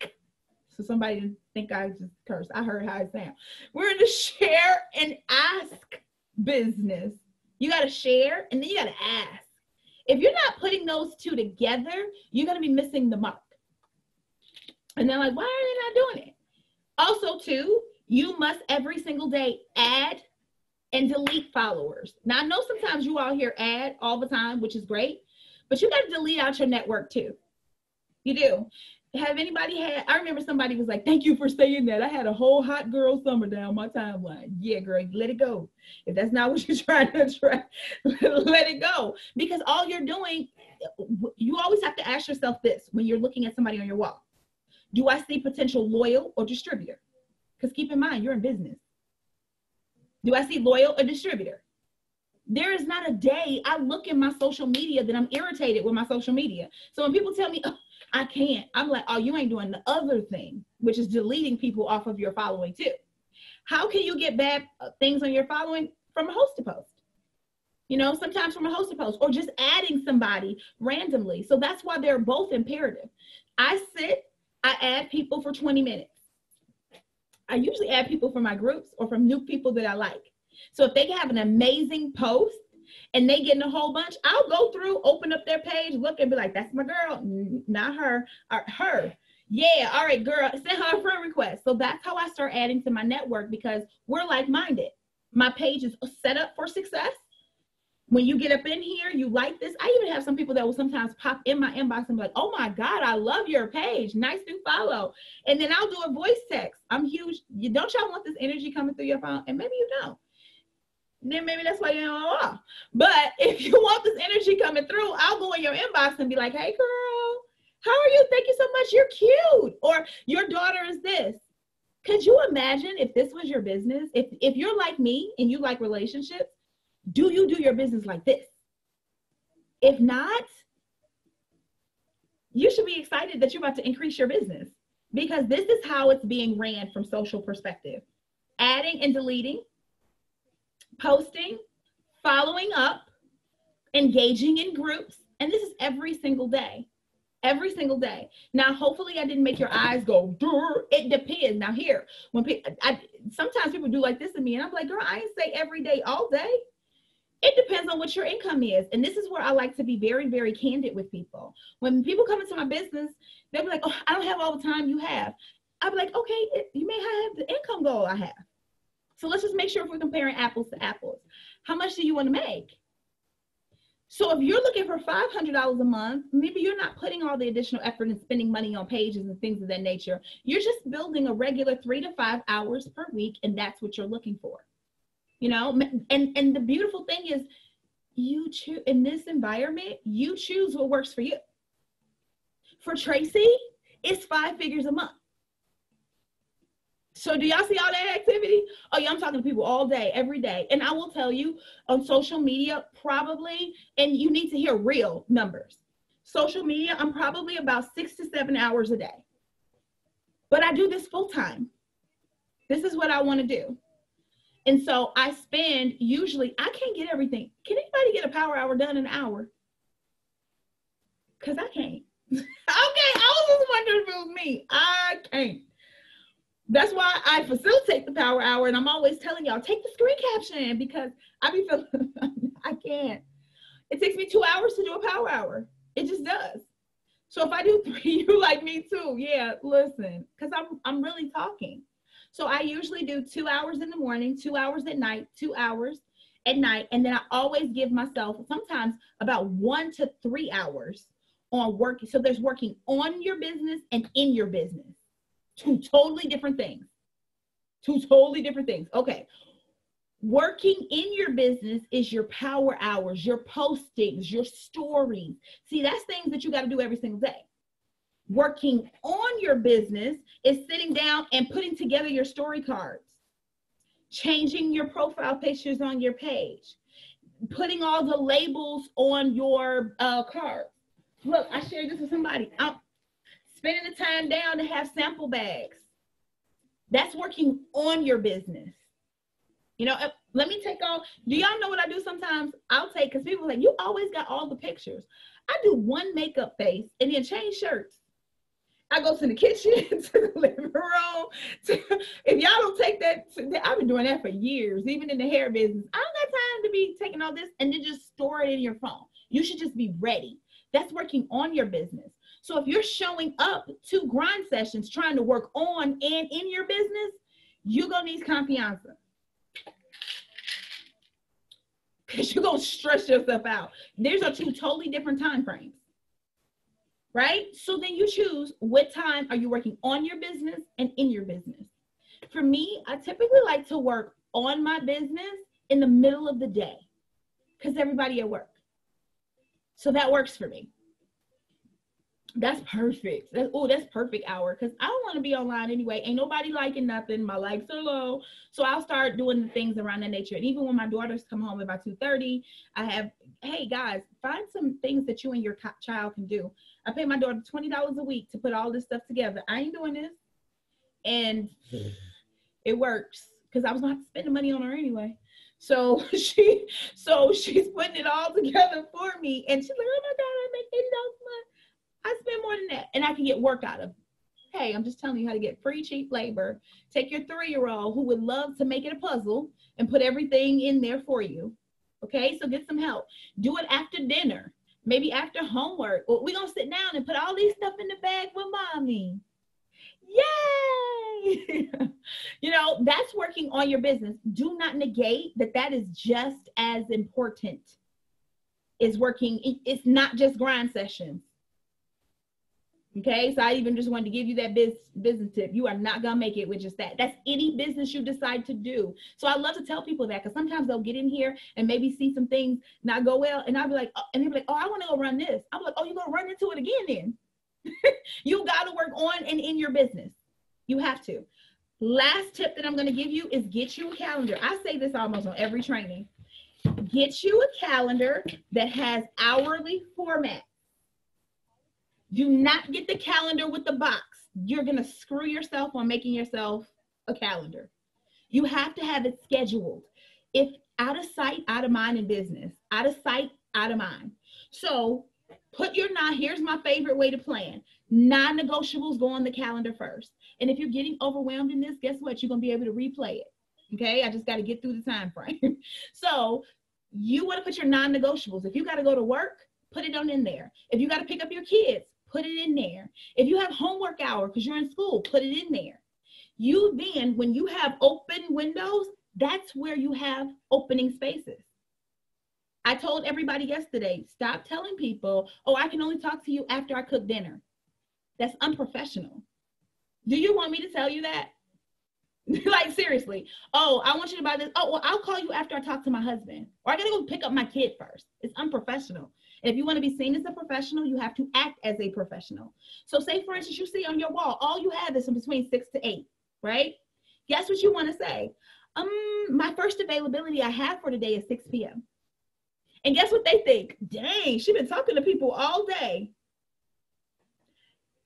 so somebody didn't think I just cursed. I heard how it sounds. We're in a share and ask business. You got to share and then you got to ask. If you're not putting those two together, you're going to be missing the mark. And they're like, why are they not doing it? Also, too, you must every single day add and delete followers. Now, I know sometimes you all hear add all the time, which is great, but you got to delete out your network too. You do. Have anybody had, I remember somebody was like, thank you for saying that. I had a whole hot girl summer down my timeline. Yeah, girl, let it go. If that's not what you're trying to try, let it go. Because all you're doing, you always have to ask yourself this when you're looking at somebody on your wall. Do I see potential loyal or distributor? Because keep in mind, you're in business. Do I see loyal or distributor? There is not a day I look in my social media that I'm irritated with my social media. So when people tell me, oh, I can't, I'm like, oh, you ain't doing the other thing, which is deleting people off of your following too. How can you get bad things on your following? From a host to post. You know, sometimes from a host to post or just adding somebody randomly. So that's why they're both imperative. I add people for 20 minutes. I usually add people from my groups or from new people that I like. So if they have an amazing post and they get in a whole bunch, I'll go through, open up their page, look and be like, that's my girl, not her, or her. Yeah, all right, girl, send her a friend request. So that's how I start adding to my network because we're like-minded. My page is set up for success. When you get up in here, you like this. I even have some people that will sometimes pop in my inbox and be like, oh my God, I love your page. Nice to follow. And then I'll do a voice text. I'm huge. Don't y'all want this energy coming through your phone? And maybe you don't. Then maybe that's why you don't know. But if you want this energy coming through, I'll go in your inbox and be like, hey girl, how are you? Thank you so much. You're cute. Or your daughter is this. Could you imagine if this was your business? If you're like me and you like relationships, do you do your business like this? If not, you should be excited that you're about to increase your business because this is how it's being ran from social perspective. Adding and deleting, posting, following up, engaging in groups. And this is every single day. Every single day. Now, hopefully I didn't make your eyes go, durr. It depends. Now here, when sometimes people do like this to me and I'm like, girl, I ain't say every day, all day. It depends on what your income is. And this is where I like to be very, very candid with people. When people come into my business, they'll be like, oh, I don't have all the time you have. I'll be like, okay, you may have the income goal I have. So let's just make sure if we're comparing apples to apples. How much do you want to make? So if you're looking for $500 a month, maybe you're not putting all the additional effort and spending money on pages and things of that nature. You're just building a regular 3 to 5 hours per week, and that's what you're looking for. You know, and the beautiful thing is you choose in this environment, you choose what works for you. For Tracy, it's 5 figures a month. So do y'all see all that activity? Oh yeah, I'm talking to people all day, every day. And I will tell you on social media, probably, and you need to hear real numbers. Social media, I'm probably about 6 to 7 hours a day. But I do this full time. This is what I want to do. And so I spend usually, I can't get everything. Can anybody get a power hour done in an hour? Because I can't. Okay, I was just wondering if it was me. I can't. That's why I facilitate the power hour, and I'm always telling y'all, take the screen caption, because I be feeling I can't. It takes me 2 hours to do a power hour. It just does. So if I do 3, you like me too. Yeah, listen, because I'm really talking. So I usually do 2 hours in the morning, 2 hours at night, 2 hours at night. And then I always give myself sometimes about 1 to 3 hours on work. So there's working on your business and in your business. 2 totally different things. 2 totally different things. Okay. Working in your business is your power hours, your postings, your stories. See, that's things that you got to do every single day. Working on your business is sitting down and putting together your story cards, changing your profile pictures on your page, putting all the labels on your cards. Look, I shared this with somebody. I'm spending the time down to have sample bags. That's working on your business. You know, let me take all, do y'all know what I do sometimes? I'll take, because people are like, you always got all the pictures. I do one makeup face and then change shirts. I go to the kitchen, to the living room. If y'all don't take that, I've been doing that for years, even in the hair business. I don't got time to be taking all this and then just store it in your phone. You should just be ready. That's working on your business. So if you're showing up to grind sessions trying to work on and in your business, you're going to need confianza. Because you're going to stress yourself out. These are 2 totally different time frames. Right? So then you choose what time are you working on your business and in your business. For me, I typically like to work on my business in the middle of the day because everybody at work. So that works for me. That's perfect. That's perfect hour, because I don't want to be online anyway. Ain't nobody liking nothing. My likes are low. So I'll start doing the things around that nature. And even when my daughters come home about 2:30, I have, hey guys, find some things that you and your child can do. I pay my daughter $20 a week to put all this stuff together. I ain't doing this. And it works, because I was going to have to spend the money on her anyway. So she's putting it all together for me. And she's like, oh my God, I make $80 a month. I spend more than that, and I can get work out of it. Hey, I'm just telling you how to get free, cheap labor. Take your 3-year-old who would love to make it a puzzle and put everything in there for you. Okay, so get some help. Do it after dinner, maybe after homework. We're going to sit down and put all these stuff in the bag with mommy. Yay! You know, that's working on your business. Do not negate that is just as important as working. It's not just grind sessions. Okay, so I even just wanted to give you that business tip. You are not going to make it with just that. That's any business you decide to do. So I love to tell people that, because sometimes they'll get in here and maybe see some things not go well. And I'll be like, oh, and they'll be like, oh, I want to go run this. I'm like, oh, you're going to run into it again then. You got to work on and in your business. You have to. Last tip that I'm going to give you is get you a calendar. I say this almost on every training. Get you a calendar that has hourly format. Do not get the calendar with the box. You're going to screw yourself on making yourself a calendar. You have to have it scheduled. If out of sight, out of mind in business, out of sight, out of mind. So here's my favorite way to plan. Non-negotiables go on the calendar first. And if you're getting overwhelmed in this, guess what? You're going to be able to replay it. Okay. I just got to get through the time frame. So you want to put your non-negotiables. If you got to go to work, put it on in there. If you got to pick up your kids, put it in there. If you have homework hour because you're in school, put it in there. When you have open windows, that's where you have opening spaces. I told everybody yesterday, stop telling people, oh, I can only talk to you after I cook dinner. That's unprofessional. Do you want me to tell you that? Like, seriously. Oh, I want you to buy this. Oh, well, I'll call you after I talk to my husband. Or I got to go pick up my kid first. It's unprofessional. If you want to be seen as a professional, you have to act as a professional. So say, for instance, you see on your wall, all you have is between 6 to 8, right? Guess what you want to say? My first availability I have for today is 6 p.m. And guess what they think? Dang, she's been talking to people all day.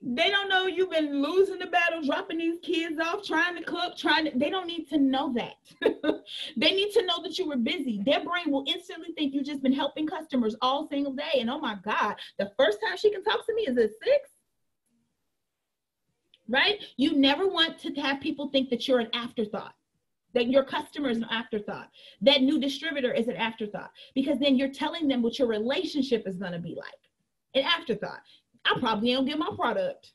They don't know you've been losing the battle, dropping these kids off, trying to cook, they don't need to know that. They need to know that you were busy. Their brain will instantly think you've just been helping customers all single day. And oh my God, the first time she can talk to me is at 6. right? You never want to have people think that you're an afterthought, that your customer is an afterthought, that new distributor is an afterthought, because then you're telling them what your relationship is going to be like. An afterthought. I probably don't get my product.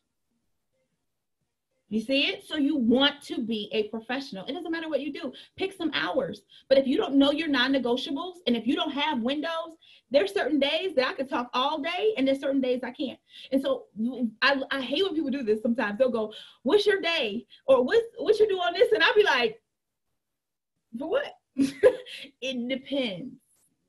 You see it? So you want to be a professional. It doesn't matter what you do. Pick some hours. But if you don't know your non-negotiables, and if you don't have windows, there's certain days that I could talk all day, and there's certain days I can't. And so I hate when people do this sometimes. They'll go, what's your day? Or what you do on this? And I'll be like, for what? It depends.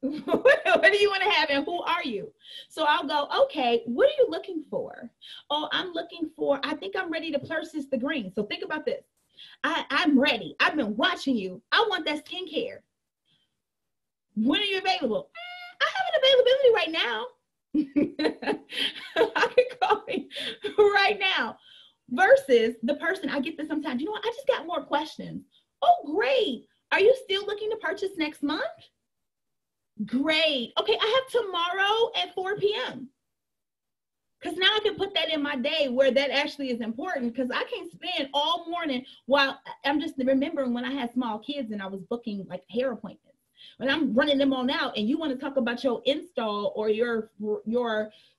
What do you want to have and who are you? So I'll go, okay, what are you looking for? Oh, I'm looking for, I think I'm ready to purchase the green. So think about this. I'm ready. I've been watching you. I want that skincare. When are you available? I have an availability right now. I can call me right now. Versus the person, I get this sometimes, you know what? I just got more questions. Oh, great. Are you still looking to purchase next month? Great. Okay, I have tomorrow at 4 p.m. Because now I can put that in my day where that actually is important, because I can't spend all morning while I'm just remembering when I had small kids and I was booking like hair appointments. When I'm running them on out and you want to talk about your install or your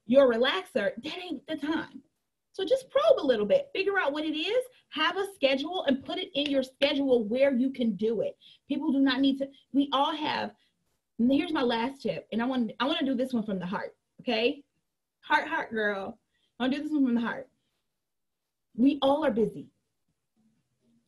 relaxer, that ain't the time. So just probe a little bit, figure out what it is, have a schedule and put it in your schedule where you can do it. People do not need to, we all have. And here's my last tip, and I want to do this one from the heart, okay? Heart, girl. I want to do this one from the heart. We all are busy.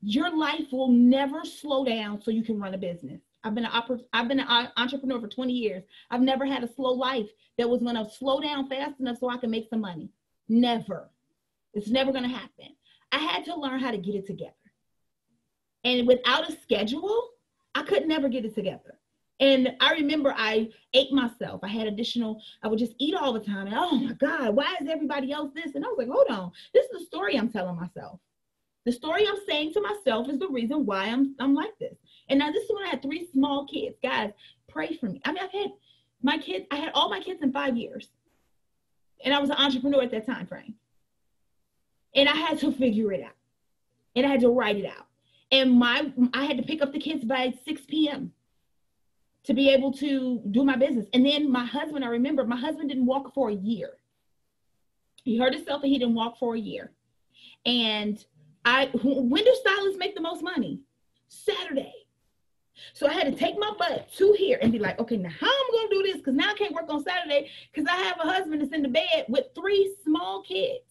Your life will never slow down so you can run a business. I've been an entrepreneur for 20 years. I've never had a slow life that was going to slow down fast enough so I can make some money. Never. It's never going to happen. I had to learn how to get it together. And without a schedule, I could never get it together. And I remember I ate myself. I would just eat all the time. And oh my God, why is everybody else this? And I was like, hold on. This is the story I'm telling myself. The story I'm saying to myself is the reason why I'm like this. And now this is when I had 3 small kids. Guys, pray for me. I mean, I had all my kids in 5 years. And I was an entrepreneur at that time frame. And I had to figure it out. And I had to write it out. And I had to pick up the kids by 6 p.m. to be able to do my business. And then my husband, I remember my husband didn't walk for a year. He hurt himself and he didn't walk for a year. And when do stylists make the most money? Saturday. So I had to take my butt to here and be like, okay, now how am I going to do this? Because now I can't work on Saturday because I have a husband that's in the bed with 3 small kids.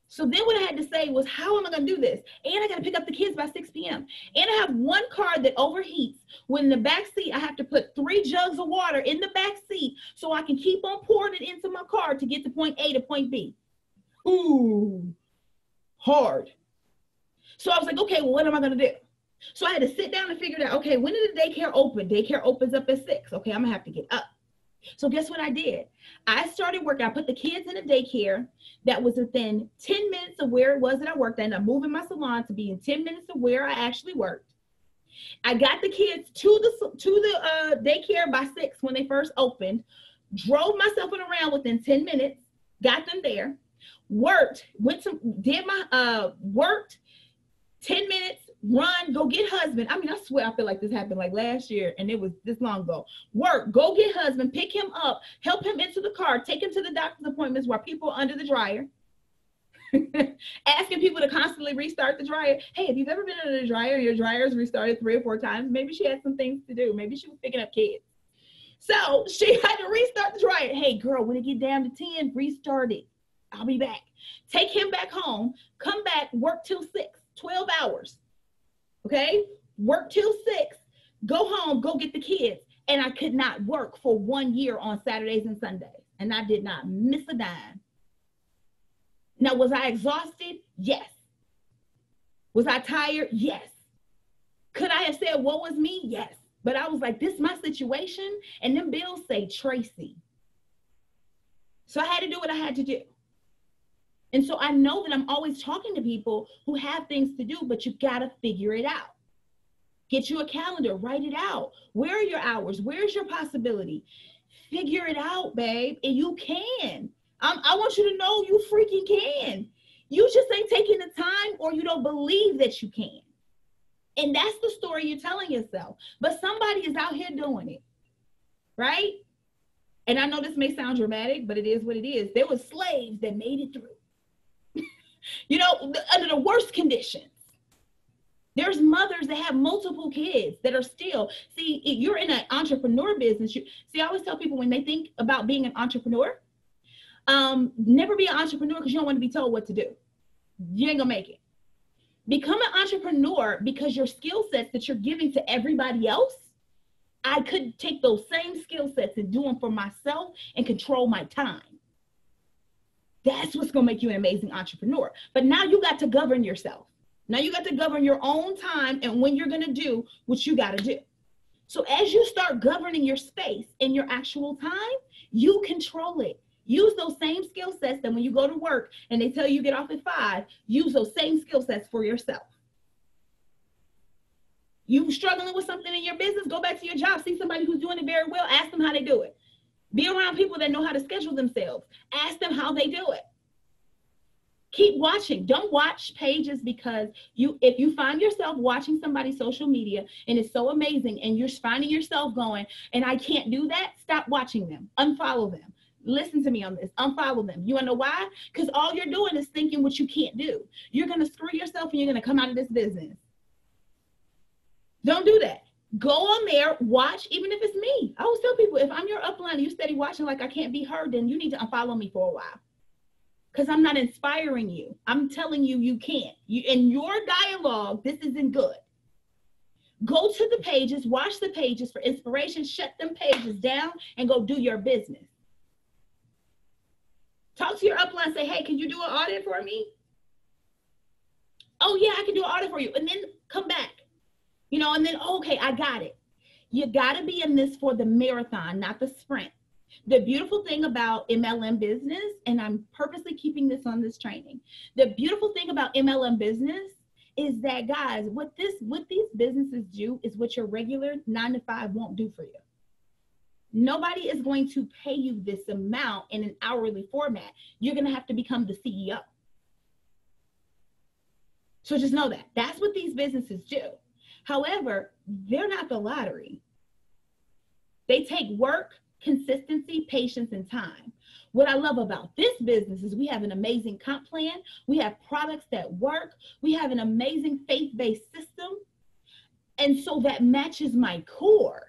So then what I had to say was, how am I going to do this? And I got to pick up the kids by 6 p.m. And I have one car that overheats. When in the back seat, I have to put 3 jugs of water in the back seat so I can keep on pouring it into my car to get to point A to point B. Ooh, hard. So I was like, okay, well, what am I going to do? So I had to sit down and figure it out. Okay, when did the daycare open? Daycare opens up at 6. Okay, I'm going to have to get up. So guess what I did? I started working. I put the kids in a daycare that was within 10 minutes of where it was that I worked at. And I'm moving my salon to be in 10 minutes of where I actually worked. I got the kids to the daycare by 6 when they first opened, drove myself around within 10 minutes, got them there, worked 10 minutes, run, go get husband. I mean, I swear I feel like this happened like last year and it was this long ago. Work, go get husband, pick him up, help him into the car, take him to the doctor's appointments while people are under the dryer. Asking people to constantly restart the dryer. Hey, if you've ever been under the dryer and your dryer's restarted 3 or 4 times, maybe she had some things to do. Maybe she was picking up kids. So she had to restart the dryer. Hey, girl, when it get down to 10, restart it. I'll be back. Take him back home, come back, work till 6, 12 hours. Okay, work till 6, go home, go get the kids. And I could not work for 1 year on Saturdays and Sundays. And I did not miss a dime. Now, was I exhausted? Yes. Was I tired? Yes. Could I have said, woe is me? Yes. But I was like, this is my situation. And them bills say Tracy. So I had to do what I had to do. And so I know that I'm always talking to people who have things to do, but you got to figure it out. Get you a calendar, write it out. Where are your hours? Where's your possibility? Figure it out, babe, and you can. I want you to know you freaking can. You just ain't taking the time, or you don't believe that you can. And that's the story you're telling yourself. But somebody is out here doing it, right? And I know this may sound dramatic, but it is what it is. There were slaves that made it through, you know, under the worst conditions. There's mothers that have multiple kids that are still, see, if you're in an entrepreneur business. I always tell people when they think about being an entrepreneur, never be an entrepreneur because you don't want to be told what to do. You ain't gonna make it. Become an entrepreneur because your skill sets that you're giving to everybody else, I could take those same skill sets and do them for myself and control my time. That's what's gonna make you an amazing entrepreneur. But now you got to govern yourself. Now you got to govern your own time and when you're going to do what you got to do. So as you start governing your space and your actual time, you control it. Use those same skill sets that when you go to work and they tell you get off at 5, use those same skill sets for yourself. You struggling with something in your business, go back to your job, see somebody who's doing it very well, ask them how they do it. Be around people that know how to schedule themselves. Ask them how they do it. Keep watching. Don't watch pages because if you find yourself watching somebody's social media and it's so amazing and you're finding yourself going, and I can't do that, stop watching them. Unfollow them. Listen to me on this. Unfollow them. You want to know why? Because all you're doing is thinking what you can't do. You're going to screw yourself and you're going to come out of this business. Don't do that. Go on there, watch, even if it's me. I always tell people, if I'm your upline and you steady watching like I can't be heard, then you need to unfollow me for a while. Because I'm not inspiring you. I'm telling you, you can't. In your dialogue, this isn't good. Go to the pages, watch the pages for inspiration, shut them pages down, and go do your business. Talk to your upline, say, hey, can you do an audit for me? Oh, yeah, I can do an audit for you. And then come back. You know, and then, okay, I got it. You got to be in this for the marathon, not the sprint. The beautiful thing about MLM business, and I'm purposely keeping this on this training, the beautiful thing about MLM business is that, guys, what these businesses do is what your regular 9-to-5 won't do for you. Nobody is going to pay you this amount in an hourly format. You're going to have to become the CEO. So just know that. That's what these businesses do. However, they're not the lottery. They take work, consistency, patience, and time. What I love about this business is we have an amazing comp plan. We have products that work. We have an amazing faith-based system. And so that matches my core.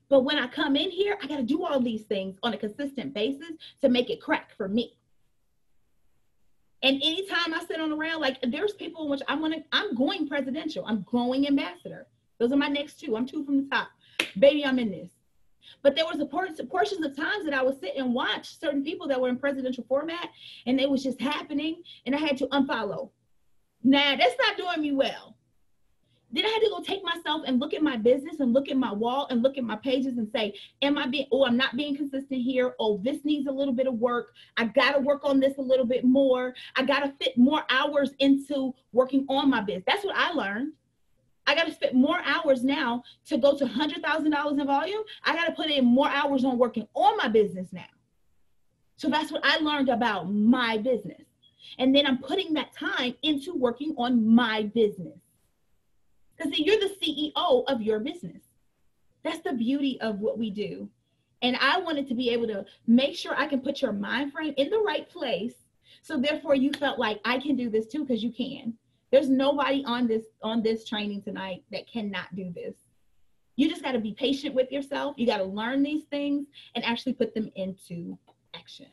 But when I come in here, I got to do all these things on a consistent basis to make it crack for me. And anytime I sit on around, like there's people in which I'm going presidential. I'm going ambassador. Those are my next 2. I'm 2 from the top. Baby, I'm in this. But there was portions of times that I would sit and watch certain people that were in presidential format and it was just happening and I had to unfollow. Nah, that's not doing me well. Then I had to go take myself and look at my business and look at my wall and look at my pages and say, I'm not being consistent here. Oh, this needs a little bit of work. I got to work on this a little bit more. I got to fit more hours into working on my business. That's what I learned. I got to spend more hours now to go to $100,000 in volume. I got to put in more hours on working on my business now. So that's what I learned about my business. And then I'm putting that time into working on my business. Because see, you're the CEO of your business. That's the beauty of what we do. And I wanted to be able to make sure I can put your mind frame in the right place. So therefore you felt like I can do this too, because you can. There's nobody on this training tonight that cannot do this. You just got to be patient with yourself. You got to learn these things and actually put them into action.